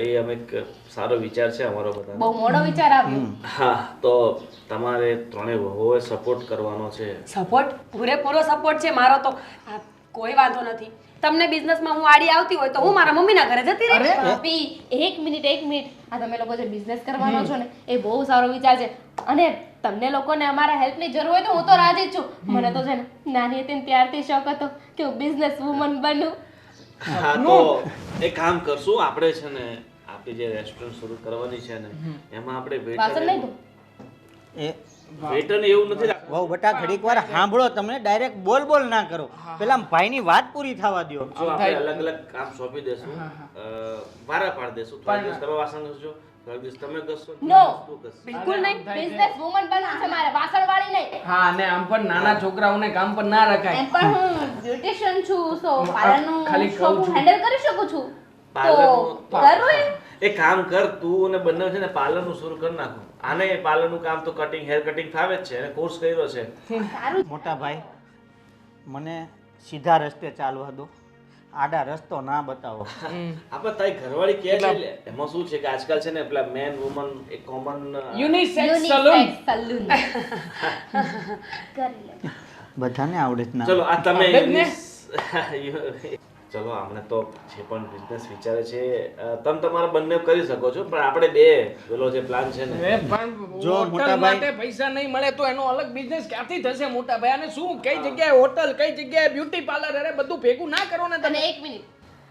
એ અમે એક સારો વિચાર છે અમારો બધા. બહુ મોડો વિચાર આવ્યો. હા, તો તમારે ત્રણે વહુએ સપોર્ટ કરવાનો છે. સપોર્ટ પૂરેપૂરો સપોર્ટ છે મારો તો. આ કોઈ વાંધો નથી. તમને બિઝનેસમાં હું આડી આવતી હોય તો હું મારા મમ્મીના ઘરે જતી રહીશ. ભાભી, એક મિનિટ. આ તમે લોકો જે બિઝનેસ કરવાનો છો ને એ બહુ સારો વિચાર છે. અને તમને લોકોને અમારા હેલ્પની જરૂર હોય તો હું તો રાજી જ છું. મને તો છે ને નાની હતી ને ત્યારથી શોખ હતો કે હું બિઝનેસ વુમન બનું. હા, તો એક કામ કરશું આપણે છે ને આપણી જે રેસ્ટોરન્ટ શરૂ કરવાની છે ને એમાં આપણે વાસણ નહીં ધો. એ વેટર ને એવું નથી રાખવું. વહુ બટા ઘડીક વાર સાંભળો, તમને ડાયરેક્ટ બોલ ના કરો. પેલા ભાઈની વાત પૂરી થવા દ્યો. જો આપણે અલગ અલગ કામ સોંપી દેશું, વારા પાડી દેશું. થોડા દિવસ તમે વાસણ ઘસજો, થોડા દિવસ તમે ઘસશો, No. તું ઘસશે. બિલકુલ નહીં. બિઝનેસ વુમન બનવું છે મારે, વાસણવાળી નહીં. હા, અને આમ પણ નાના છોકરાઓને કામ પર ના રખાય. એમ પણ હું બ્યુટિશિયન છું, સો પાર્લરનું ખાલી કહું શોપ હું છું. હેન્ડલ કરી શકું છું. તો પાર્લરનું કરું એમ. એક કામ કર, તું અને બંને છે ને પાર્લરનું શરૂ કરી નાખો. આને પાર્લરનું કામ તો કટિંગ, હેર કટિંગ ફાવે જ છે, એને કોર્સ કર્યો છે. મોટા ભાઈ, મને સીધા રસ્તે ચાલવા દો, આડા રસ્તો ના બતાવો. આપણે તારી ઘરવાળી કહે છે લે, એમાં શું છે કે આજકાલ છે ને પેલા મેન વુમન એક કોમન યુનિસેક્સ સલૂન. સલૂન. કરી લે. બધાને આવડે જ ના. ચલો આ તમે આવડે જ ને? ચલો આમને તો જે પણ બિઝનેસ વિચારે છે તમે તમારા બંને કરી શકો છો, પણ આપણે બે પેલો જે પ્લાન છે ને એ પણ જો હોટલ મોટા ભાઈ- માટે પૈસા નહીં મળે તો એનો અલગ બિઝનેસ ક્યાંથી થશે મોટા ભાઈ? અને શું કઈ જગ્યાએ હોટલ, કઈ જગ્યાએ બ્યુટી પાર્લર, અરે બધું ભેગું ના કરો ને અને તમે. એક મિનિટ,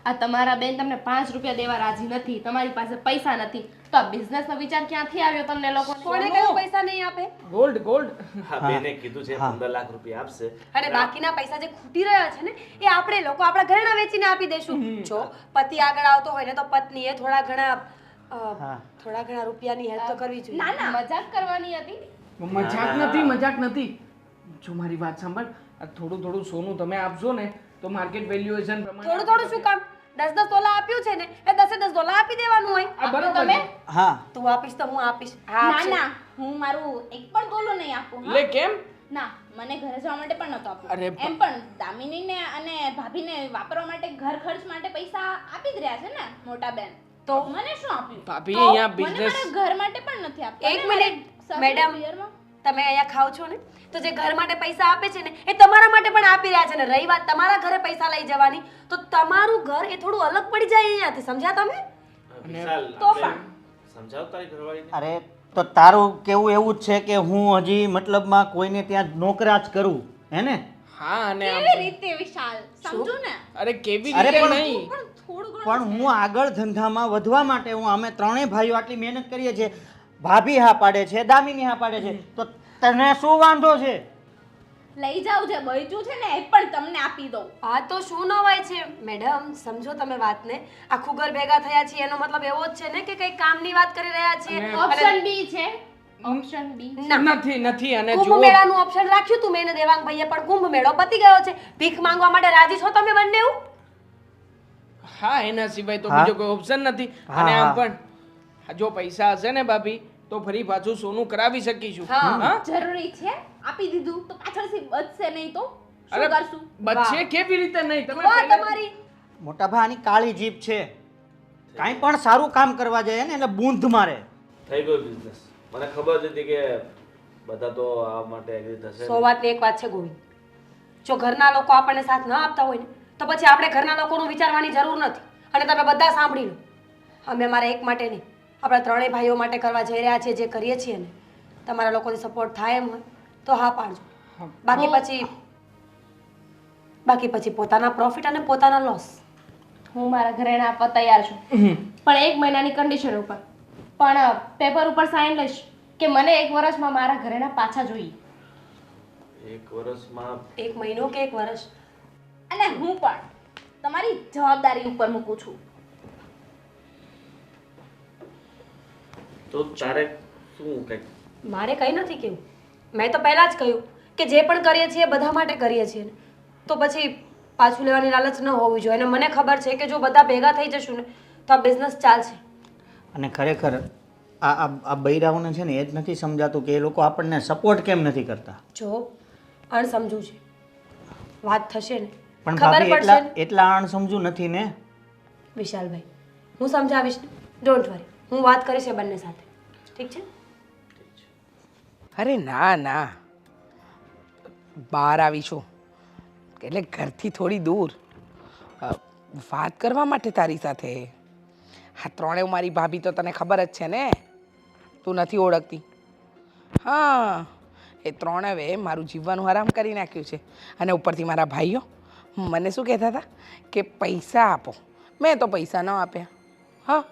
આ તમારા બેન તમને 5 રૂપિયા દેવા રાજી નથી, તમારી પાસે પૈસા નથી, તો આ બિઝનેસ નો વિચાર ક્યાંથી આવ્યો તમને લોકો? કોણે કહ્યું પૈસા નહીં આપે? ગોલ્ડ. હા બેને કીધું છે 15 લાખ રૂપિયા આપશે. અને બાકીના પૈસા જે ખૂટી રહ્યા છે ને એ આપણે લોકો આપણા ઘરેણા વેચીને આપી દેશું. જો પતિ આગળ આવતો હોય ને તો પત્નીએ થોડા ઘણા રૂપિયાની હેલ્પ તો કરવી જોઈએ. ના ના, મજાક કરવાની હતી. મજાક નથી. જો મારી વાત સાંભળ, આ થોડું સોનું તમે આપશો ને તો માર્કેટ વેલ્યુએશન પ્રમાણે થોડું શું કામ? 10 તોલા આપ્યું છે ને એ 10 તોલા આપી દેવાનું હોય. આ બરોબર તમે છે. હા, તું આપીશ તો હું આપીશ. હા ના આપશે. ના, હું મારું એક પણ તોલો નહીં આપું. હા? લે કેમ? ના, મને ઘરે જવા માટે પણ નતો આપ્યું. અરે એમ પણ દામિનીને અને ભાભીને વાપરવા માટે ઘર ખર્ચ માટે પૈસા આપી જ રહ્યા છે ને મોટા બેન. તો મને શું આપ્યું? ભાભી, તો અહીંયા મને business- મારા ઘર માટે પણ નથી આપ્યું. એક અને મારે મિનિટ, સસરા મેડમ. પિયરમાં- તમે અહીંયા ખાઓ છો ને તો જે ઘર માટે પૈસા આપે છે ને એ તમારા માટે પણ આપી રહ્યા છે ને રહી વાત તમારા ઘરે પૈસા લઈ જવાની તો તમારું ઘર એ થોડું અલગ પડી જાય અહીંયાથી. સમજ્યા તમે? વિશાલ, તો આપણે સમજાવ તારી ઘરવાળીને. અરે તો તારું કેવું એવું જ છે કે હું હજી મતલબમાં કોઈને ત્યાં નોકરાજ કરું, હે ને? હા, અને આમ- કેવી રીતે વિશાલ? સમજો ને. અરે કેવી અરે રીતે પણ- નહીં? પણ થોડું ઘણું પણ હું આગળ ધંધામાં વધવા માટે અમે ત્રણેય ભાઈઓ આટલી મહેનત કરીએ છીએ. ભાભી હા પાડે છે, દામિની હા પાડે છે, તો તને શું વાંધો છે? લઈ જાવ જે બચ્યું છે ને એ પણ તમને આપી દઉં. આ તો શું નવાય છે મેડમ? સમજો તમે વાતને. આખું ઘર ભેગા થયા છીએ એનો મતલબ એવો જ છે ને કે કઈ કામની વાત કરી રહ્યા છીએ. ઓપ્શન બી છે. Option B. નથી. અને કુંભ જુઓ, મેળાનું ઓપ્શન રાખ્યું તું મેં ને દેવાંગ ભાઈએ, પણ કુંભ મેળો પતી ગયો છે. ભીખ માંગવા માટે રાજી છો તમે બંને? હા, એના સિવાય તો હા. બીજો કોઈ ઓપ્શન નથી. હા, અને આમ હા. પણ જો પૈસા હશે ને ભાભી તો ફરી પાછું સોનું કરાવી શકીશું. હા. હા? જરૂરી છે. આપી દીધું તો પાછળથી બચશે નહીં તો અરે શું કરશું? બચ્ચે કેવી રીતે નહીં? તમે વાહ પહેલા- તમારી. મોટા ભાઈ આની કાળી જીભ છે. કાંઈ પણ સારું કામ કરવા જાય ને એટલે બૂંધ મારે. થઈ ગયો બિઝનેસ. મને ખબર જ હતી કે બધા તો આ માટે એગ્રી થશે. સો વાતની એક વાત છે ગોવિંદ, જો ઘરના લોકો આપણને સાથ ન આપતા હોય ને તો પછી આપણે ઘરના લોકોનું વિચારવાની જરૂર નથી. અને તમે બધા સાંભળી લો, અમે અમારા એક માટે નહીં, આપણા ત્રણેય ભાઈઓ માટે કરવા જઈ રહ્યા છીએ. જે કરીએ છીએ ને તમારા લોકોથી સપોર્ટ થાય એમ હોય તો હા પાડજો. બાકી પછી પોતાના પ્રોફિટ અને પોતાના લોસ. હું મારા ઘરેણા આપવા તૈયાર છું પણ 1 મહિનાની કન્ડિશન ઉપર પણ પેપર ઉપર સાઇન લઈશ કે મને 1 વર્ષમાં મારા ઘરેણા પાછા જોઈએ. 1 વર્ષમાં 1 મહિનો કે 1 વર્ષ? અને હું પણ તમારી જવાબદારી ઉપર મૂકું છું. તો તારે શું કંઈક મારે કંઈ નથી કહેવું. મેં તો પહેલાં જ કહ્યું કે જે પણ કરીએ છીએ બધા માટે કરીએ છીએ ને, તો પછી પાછું લેવાની લાલચ ન હોવી જોઈએ. અને મને ખબર છે કે જો બધા ભેગા થઈ જશું ને તો આ બિઝનેસ ચાલશે. અને ખરેખર આ બૈરાઓને છે ને એ જ નથી સમજાતું કે એ લોકો આપણને સપોર્ટ કેમ નથી કરતા. જો અણસમજુ છે, વાત થશે ને પણ ખબર ભાભી પડશે ને. એટલા અણસમજુ નથી ને. વિશાલભાઈ, હું સમજાવીશ ને, ડોન્ટ વરી, હું વાત કરીશ એ બંને સાથે, ઠીક છે? અરે ના ના, બહાર આવીશું એટલે ઘરથી થોડી દૂર વાત કરવા માટે તારી સાથે. હા, ત્રણેય મારી ભાભી તો તને ખબર જ છે ને, તું નથી ઓળખતી. હા, એ ત્રણેય મારું જીવવાનું હરામ કરી નાખ્યું છે. અને ઉપરથી મારા ભાઈઓ મને શું કહેતા હતા કે પૈસા આપો. મેં તો પૈસા ન આપ્યા. હા,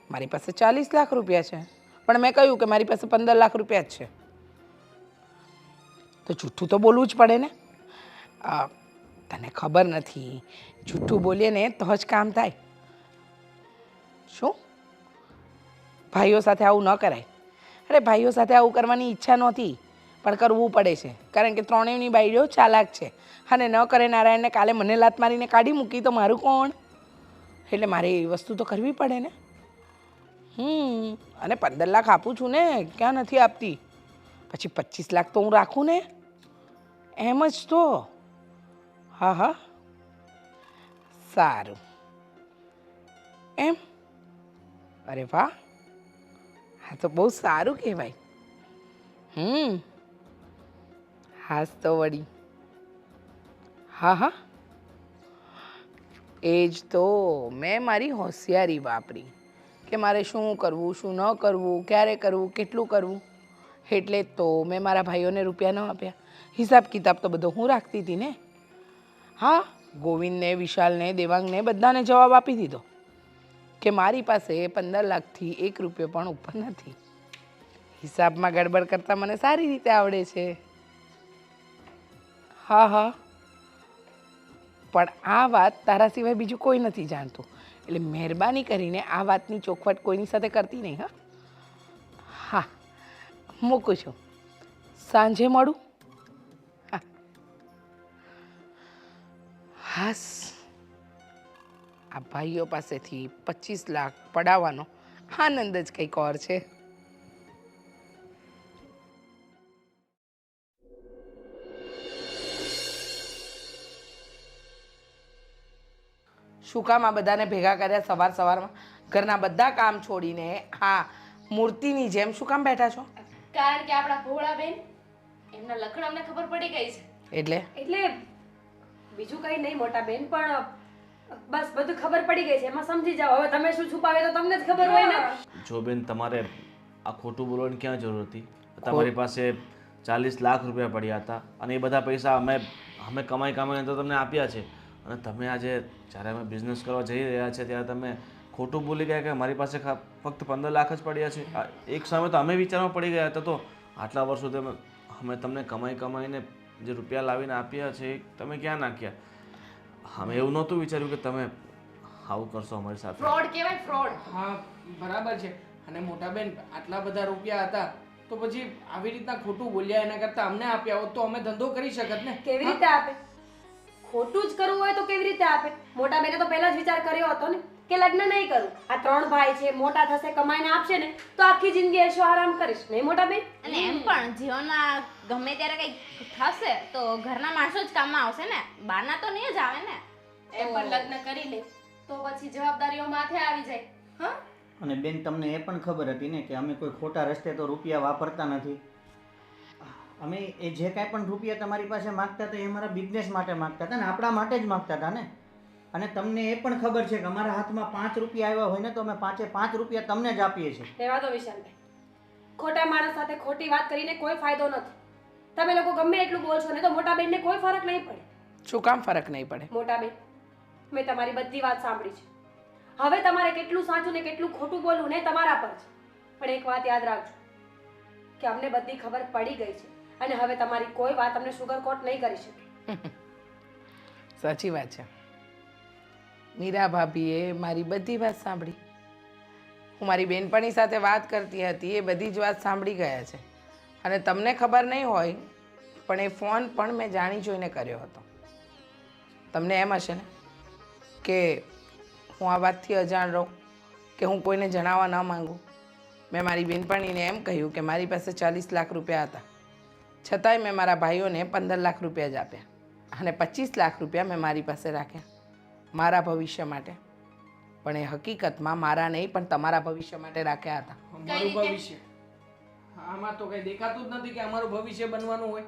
મારી પાસે 40 લાખ રૂપિયા છે પણ મેં કહ્યું કે મારી પાસે 15 લાખ રૂપિયા જ છે. તો જૂઠું તો બોલવું જ પડે ને. તને ખબર નથી, જૂઠું બોલીએ ને તો જ કામ થાય. શું? ભાઈઓ સાથે આવું ન કરાય. અરે ભાઈઓ સાથે આવું કરવાની ઈચ્છા નહોતી પણ કરવું પડે છે કારણ કે ત્રણેયની બાઈડીઓ ચાલાક છે અને ન કરે નારાયણને કાલે મને લાત મારીને કાઢી મૂકી તો મારું કોણ? એટલે મારે એ વસ્તુ તો કરવી પડે ને. અને 15 લાખ આપું છું ને, ક્યાં નથી આપતી. પછી 25 લાખ તો હું રાખું ને, એમ જ તો. હા હા, સારું એમ. અરે વાહ, હા તો બહુ સારું કહેવાય. હાસ તો વળી. હા હા, એ જ તો મેં મારી હોશિયારી વાપરી કે મારે શું કરવું, શું ન કરવું, ક્યારે કરવું, કેટલું કરવું. એટલે જ તો મેં મારા ભાઈઓને રૂપિયા ન આપ્યા. હિસાબ કિતાબ તો બધો હું રાખતી હતી ને. હા, ગોવિંદને, વિશાલને, દેવાંગને બધાને જવાબ આપી દીધો કે મારી પાસે 15 લાખથી 1 રૂપિયો પણ ઉપર નથી. હિસાબમાં ગડબડ કરતાં મને સારી રીતે આવડે છે. હા હા, પણ આ વાત તારા સિવાય બીજું કોઈ નથી જાણતું. એટલે મહેરબાની કરીને આ વાતની ચોખવટ કોઈની સાથે કરતી નહીં. હા, મૂકું છું, સાંજે મળું. હા હાસ, આ ભાઈઓ પાસેથી 25 લાખ પડાવવાનો આનંદ જ કંઈક ઓર છે. શું કામ આ બધાને ભેગા કર્યા સવારમાં? ઘરના બધા કામ છોડીને હા મૂર્તિની જેમ શું કામ બેઠા છો? કારણ કે આપણા ભોળાબેન એમના લખણ અમને ખબર પડી ગઈ છે. એટલે બીજું કંઈ નહીં મોટા બેન, પણ બસ બધું ખબર પડી ગઈ છે, એમાં સમજી જાઓ. હવે તમે શું છુપાવે તો તમને જ ખબર હોય ને. જો બેન, તમારે આ ખોટું બોલવાની ક્યાં જરૂર હતી? તમારી પાસે 40 લાખ રૂપિયા પડ્યા હતા અને એ બધા પૈસા અમે કમાઈને તો તમને આપ્યા છે. અને તમે આજે જ્યારે અમે બિઝનેસ કરવા જઈ રહ્યા છે ત્યારે તમે ખોટું બોલી ગયા કે મારી પાસે ફક્ત 15 લાખ જ પડ્યા છે. એક સમય તો અમે વિચારમાં પડી ગયા હતા. તો આટલા વર્ષોથી અમે તમને કમાઈને જે રૂપિયા લાવીને આપ્યા છે એ તમે ક્યાં નાખ્યા? અમે એવું નહોતું વિચાર્યું કે તમે આવું કરશો અમારી સાથે. ફ્રોડ કહેવાય, ફ્રોડ. હા, બરાબર છે. અને મોટા બેન, આટલા બધા રૂપિયા હતા તો પછી આવી રીતના ખોટું બોલ્યા એના કરતાં અમને આપ્યા હોત તો અમે ધંધો કરી શકત ને. કેવી રીતે આપે? ખોટું જ કરવું હોય તો કેવી રીતે આપે? મોટા બેને તો પહેલા જ વિચાર કર્યો હતો ને કે લગ્ન નહીં કરું. આ 3 ભાઈ છે, મોટા થશે, કમાઈને આપશે ને તો આખી જિંદગી એશો આરામ કરીશ, નહીં મોટા બેન? અને એમ પણ જીવનમાં ગમે ત્યારે કંઈક થશે તો ઘરના માણસો જ કામમાં આવશે ને, બહારના તો નહીં જ આવે ને. એમ પણ લગ્ન કરી લે તો પછી જવાબદારીઓ માથે આવી જાય. હા, અને બેન, તમને એ પણ ખબર હતી ને કે અમે કોઈ ખોટા રસ્તે તો રૂપિયા વાપરતા નથી. અમે એ જે કાંઈ પણ રૂપિયા તમારી પાસે માગતા હતા એ અમારા બિઝનેસ માટે માગતા હતા ને, આપણા માટે જ માગતા હતા ને. અને તમને એ પણ ખબર છે કે અમારા હાથમાં 5 રૂપિયા આવ્યા હોય ને તો અમે 5 રૂપિયા તમને જ આપીએ છીએ. રહેવા દો વિશાલભાઈ, ખોટા માણસ સાથે ખોટી વાત કરીને કોઈ ફાયદો નથી. તમે લોકો ગમે એટલું બોલશો ને તો મોટા બેનને કોઈ ફરક નહીં પડે. શું કામ ફરક નહીં પડે? મોટા બેન, મેં તમારી બધી વાત સાંભળી છે. હવે તમારે કેટલું સાચું ને કેટલું ખોટું બોલવું ને તમારા પર છે. પણ એક વાત યાદ રાખજો કે અમને બધી ખબર પડી ગઈ છે અને હવે તમારી કોઈ વાત અમને સુગરકોટ નહીં કરી શકે. સાચી વાત છે. મીરા ભાભીએ મારી બધી વાત સાંભળી. હું મારી બેનપણી સાથે વાત કરતી હતી, એ બધી જ વાત સાંભળી ગયા છે. અને તમને ખબર નહીં હોય પણ એ ફોન પણ મેં જાણી જોઈને કર્યો હતો. તમને એમ હશે ને કે હું આ વાતથી અજાણ રહું, કે હું કોઈને જણાવવા ન માંગુ. મેં મારી બેનપણીને એમ કહ્યું કે મારી પાસે 40 લાખ રૂપિયા હતા, છતાંય મેં મારા ભાઈઓને 15 લાખ રૂપિયા જ આપ્યા અને 25 લાખ રૂપિયા મેં મારી પાસે રાખ્યા મારા ભવિષ્ય માટે. પણ એ હકીકતમાં મારા નહીં પણ તમારા ભવિષ્ય માટે રાખ્યા હતા. અમારું ભવિષ્ય આમાં તો કઈ દેખાતું જ નથી કે અમારું ભવિષ્ય બનવાનું હોય.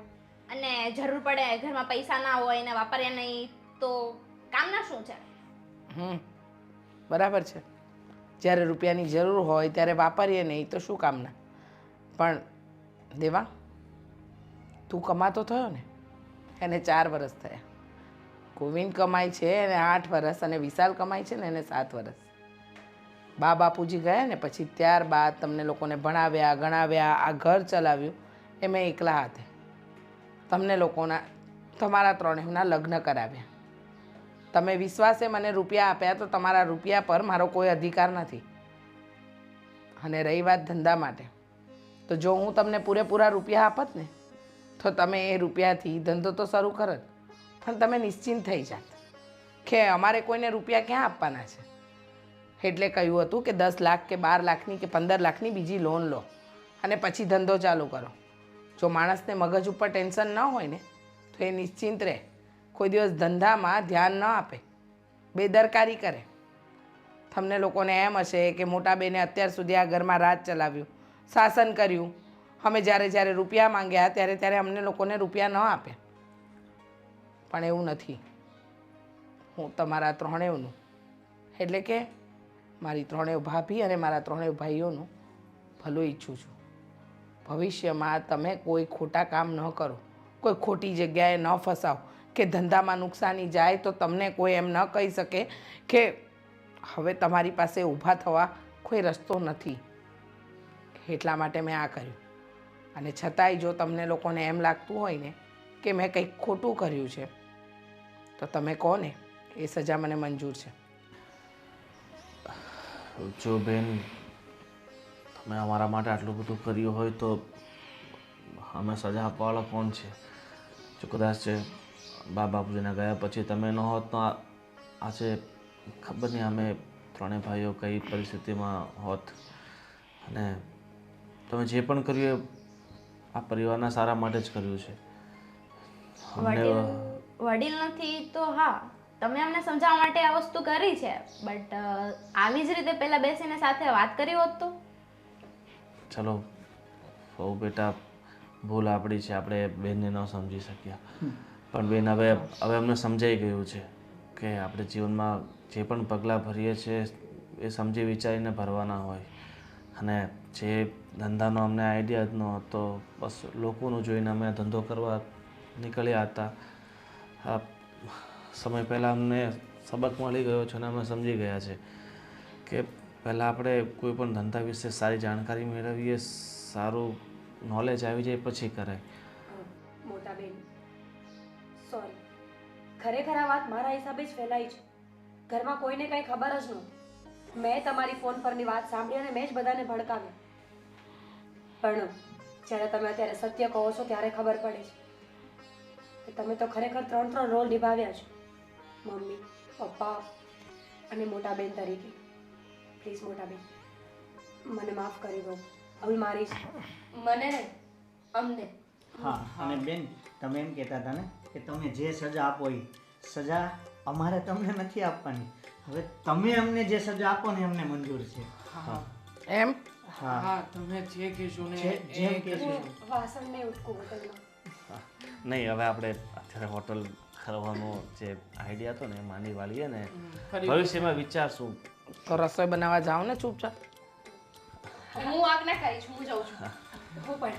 અને જરૂર પડે ઘરમાં પૈસા ના હોય ને વાપર્યા નહીં તો કામના શું છે? બરાબર છે. જ્યારે રૂપિયાની જરૂર હોય ત્યારે વાપરીએ નહીં તો શું કામના. પણ દેવા, તું કમાતો થયો ને, એને 4 વર્ષ થયા. ગોવિંદ કમાય છે એને 8 વર્ષ અને વિશાલ કમાય છે ને એને 7 વર્ષ. બા બાપુજી ગયા ને પછી ત્યારબાદ તમને લોકોને ભણાવ્યા ગણાવ્યા, આ ઘર ચલાવ્યું એ મેં એકલા હાથે. તમને લોકોના તમારા ત્રણેયના લગ્ન કરાવ્યા. તમે વિશ્વાસે મને રૂપિયા આપ્યા તો તમારા રૂપિયા પર મારો કોઈ અધિકાર નથી. અને રહી વાત ધંધા માટે, તો જો હું તમને પૂરેપૂરા રૂપિયા આપત ને તો તમે એ રૂપિયાથી ધંધો તો શરૂ કરત, પણ તમે નિશ્ચિંત થઈ જાત કે અમારે કોઈને રૂપિયા ક્યાં આપવાના છે. એટલે કહ્યું હતું કે 10 લાખ કે 12 લાખની કે 15 લાખની બીજી લોન લો અને પછી ધંધો ચાલુ કરો. જો માણસને મગજ ઉપર ટેન્શન ન હોય ને તો એ નિશ્ચિંત રહે, કોઈ દિવસ ધંધામાં ધ્યાન ન આપે, બેદરકારી કરે. તમને લોકોને એમ હશે કે મોટા બેને અત્યાર સુધી આ ઘરમાં રાજ ચલાવ્યું, શાસન કર્યું, અમે જ્યારે રૂપિયા માંગ્યા ત્યારે અમને લોકોને રૂપિયા ન આપ્યા. પણ એવું નથી. હું તમારા ત્રણેયનું એટલે કે મારી 3 ભાભી અને મારા 3 ભાઈઓનું ભલું ઈચ્છું છું. ભવિષ્યમાં તમે કોઈ ખોટા કામ ન કરો, કોઈ ખોટી જગ્યાએ ન ફસાવો કે ધંધામાં નુકસાની જાય તો તમને કોઈ એમ ન કહી શકે કે હવે તમારી પાસે ઊભા થવા કોઈ રસ્તો નથી. એટલા માટે મેં આ કર્યું. અને છતાંય જો તમને લોકોને એમ લાગતું હોય ને કે મેં કંઈક ખોટું કર્યું છે તો તમે કહો ને, એ સજા મને મંજૂર છે. જો બેન, તમે અમારા માટે આટલું બધું કર્યું હોય તો અમે સજા આપવાવાળા કોણ છે? જો કદાચ બા બાપુજીના ગયા પછી તમે ન હોત તો આજે ખબર નહીં અમે 3 ભાઈઓ કઈ પરિસ્થિતિમાં હોત. અને તમે જે પણ કર્યું એ આ પરિવારના સારા માટે જ કર્યું છે. વડીલ નથી તો હા, તમે અમને સમજાવવા માટે આ વસ્તુ કરી છે, બટ આવી જ રીતે પહેલા બેસીને સાથે વાત કરી હોત તો. ચલો બહુ બેટા, ભૂલ આપણી છે, આપણે બેનને ન સમજી શક્યા. પણ બેન હવે અમને સમજાઈ ગયું છે કે આપણે જીવનમાં જે પણ પગલાં ભરીએ છીએ એ સમજી વિચારીને ભરવાના હોય. અને જે ધંધાનો અમને આઈડિયા જ ન હતો, બસ લોકોનું જોઈને અમે ધંધો કરવા નીકળ્યા હતા. આ સમય પહેલાં અમને સબક મળી ગયો છે અને અમે સમજી ગયા છે કે પહેલાં આપણે કોઈ પણ ધંધા વિશે સારી જાણકારી મેળવીએ, સારું નોલેજ આવી જાય પછી કરાય. મોટા બેન, સોરી, ખરેખર આ વાત મારા હિસાબે જ ફેલાઈ છે. ઘરમાં કોઈને કંઈ ખબર જ નહોતી. મેં તમારી ફોન પરની વાત સાંભળી અને મેં જ બધાને ભડકાવ્યા. પણ જ્યારે તમે અત્યારે સત્ય કહો છો ત્યારે ખબર પડે છે કે તમે તો ખરેખર 3 રોલ નિભાવ્યા છે, મમ્મી, પપ્પા અને મોટા બેન તરીકે. પ્લીઝ મોટા બેન, મને માફ કરી દો. હવે મારી મને નહીં, અમને. હા, અને બેન તમે એમ કહેતા હતા ને કે તમે જે સજા આપો એ સજા અમારે તમને નથી આપવાની. હવે તમે અમને જે સજા આપો ને અમને મંજૂર છે. હા એમ? હા, હા, તમે જે કહેશો ને જેમ કહેશો. વાસણ નહીં ઉટકું હોટલમાં. નહીં, હવે આપણે અત્યારે હોટલ કરવાનો જે આઈડિયા હતો ને એ માંડી વાળીએ ને, ફરી ભવિષ્યમાં વિચારશું. તો રસોઈ બનાવવા જાઓ ને ચૂપચાપ. હું આજ્ઞા કરીશ, હું જાઉં છું. હું પણ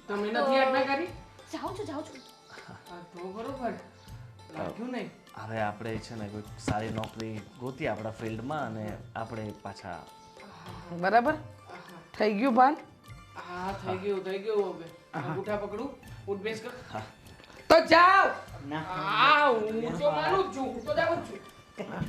તમે નથી આજ્ઞા કરી? જાઉં છું. હા, તો બરોબર લાગ્યું નહીં. હવે આપણે છે ને કોઈ સારી નોકરી ગોતી આપણા ફિલ્ડમાં અને આપણે પાછા બરાબર થઈ ગયું ભાન હા થઈ ગયું હવે અંગૂઠા પકડું ઉઠ બેસ કર તો જાઓ ના હા હું તો માનું જ છું હું તો જાઉં જ છું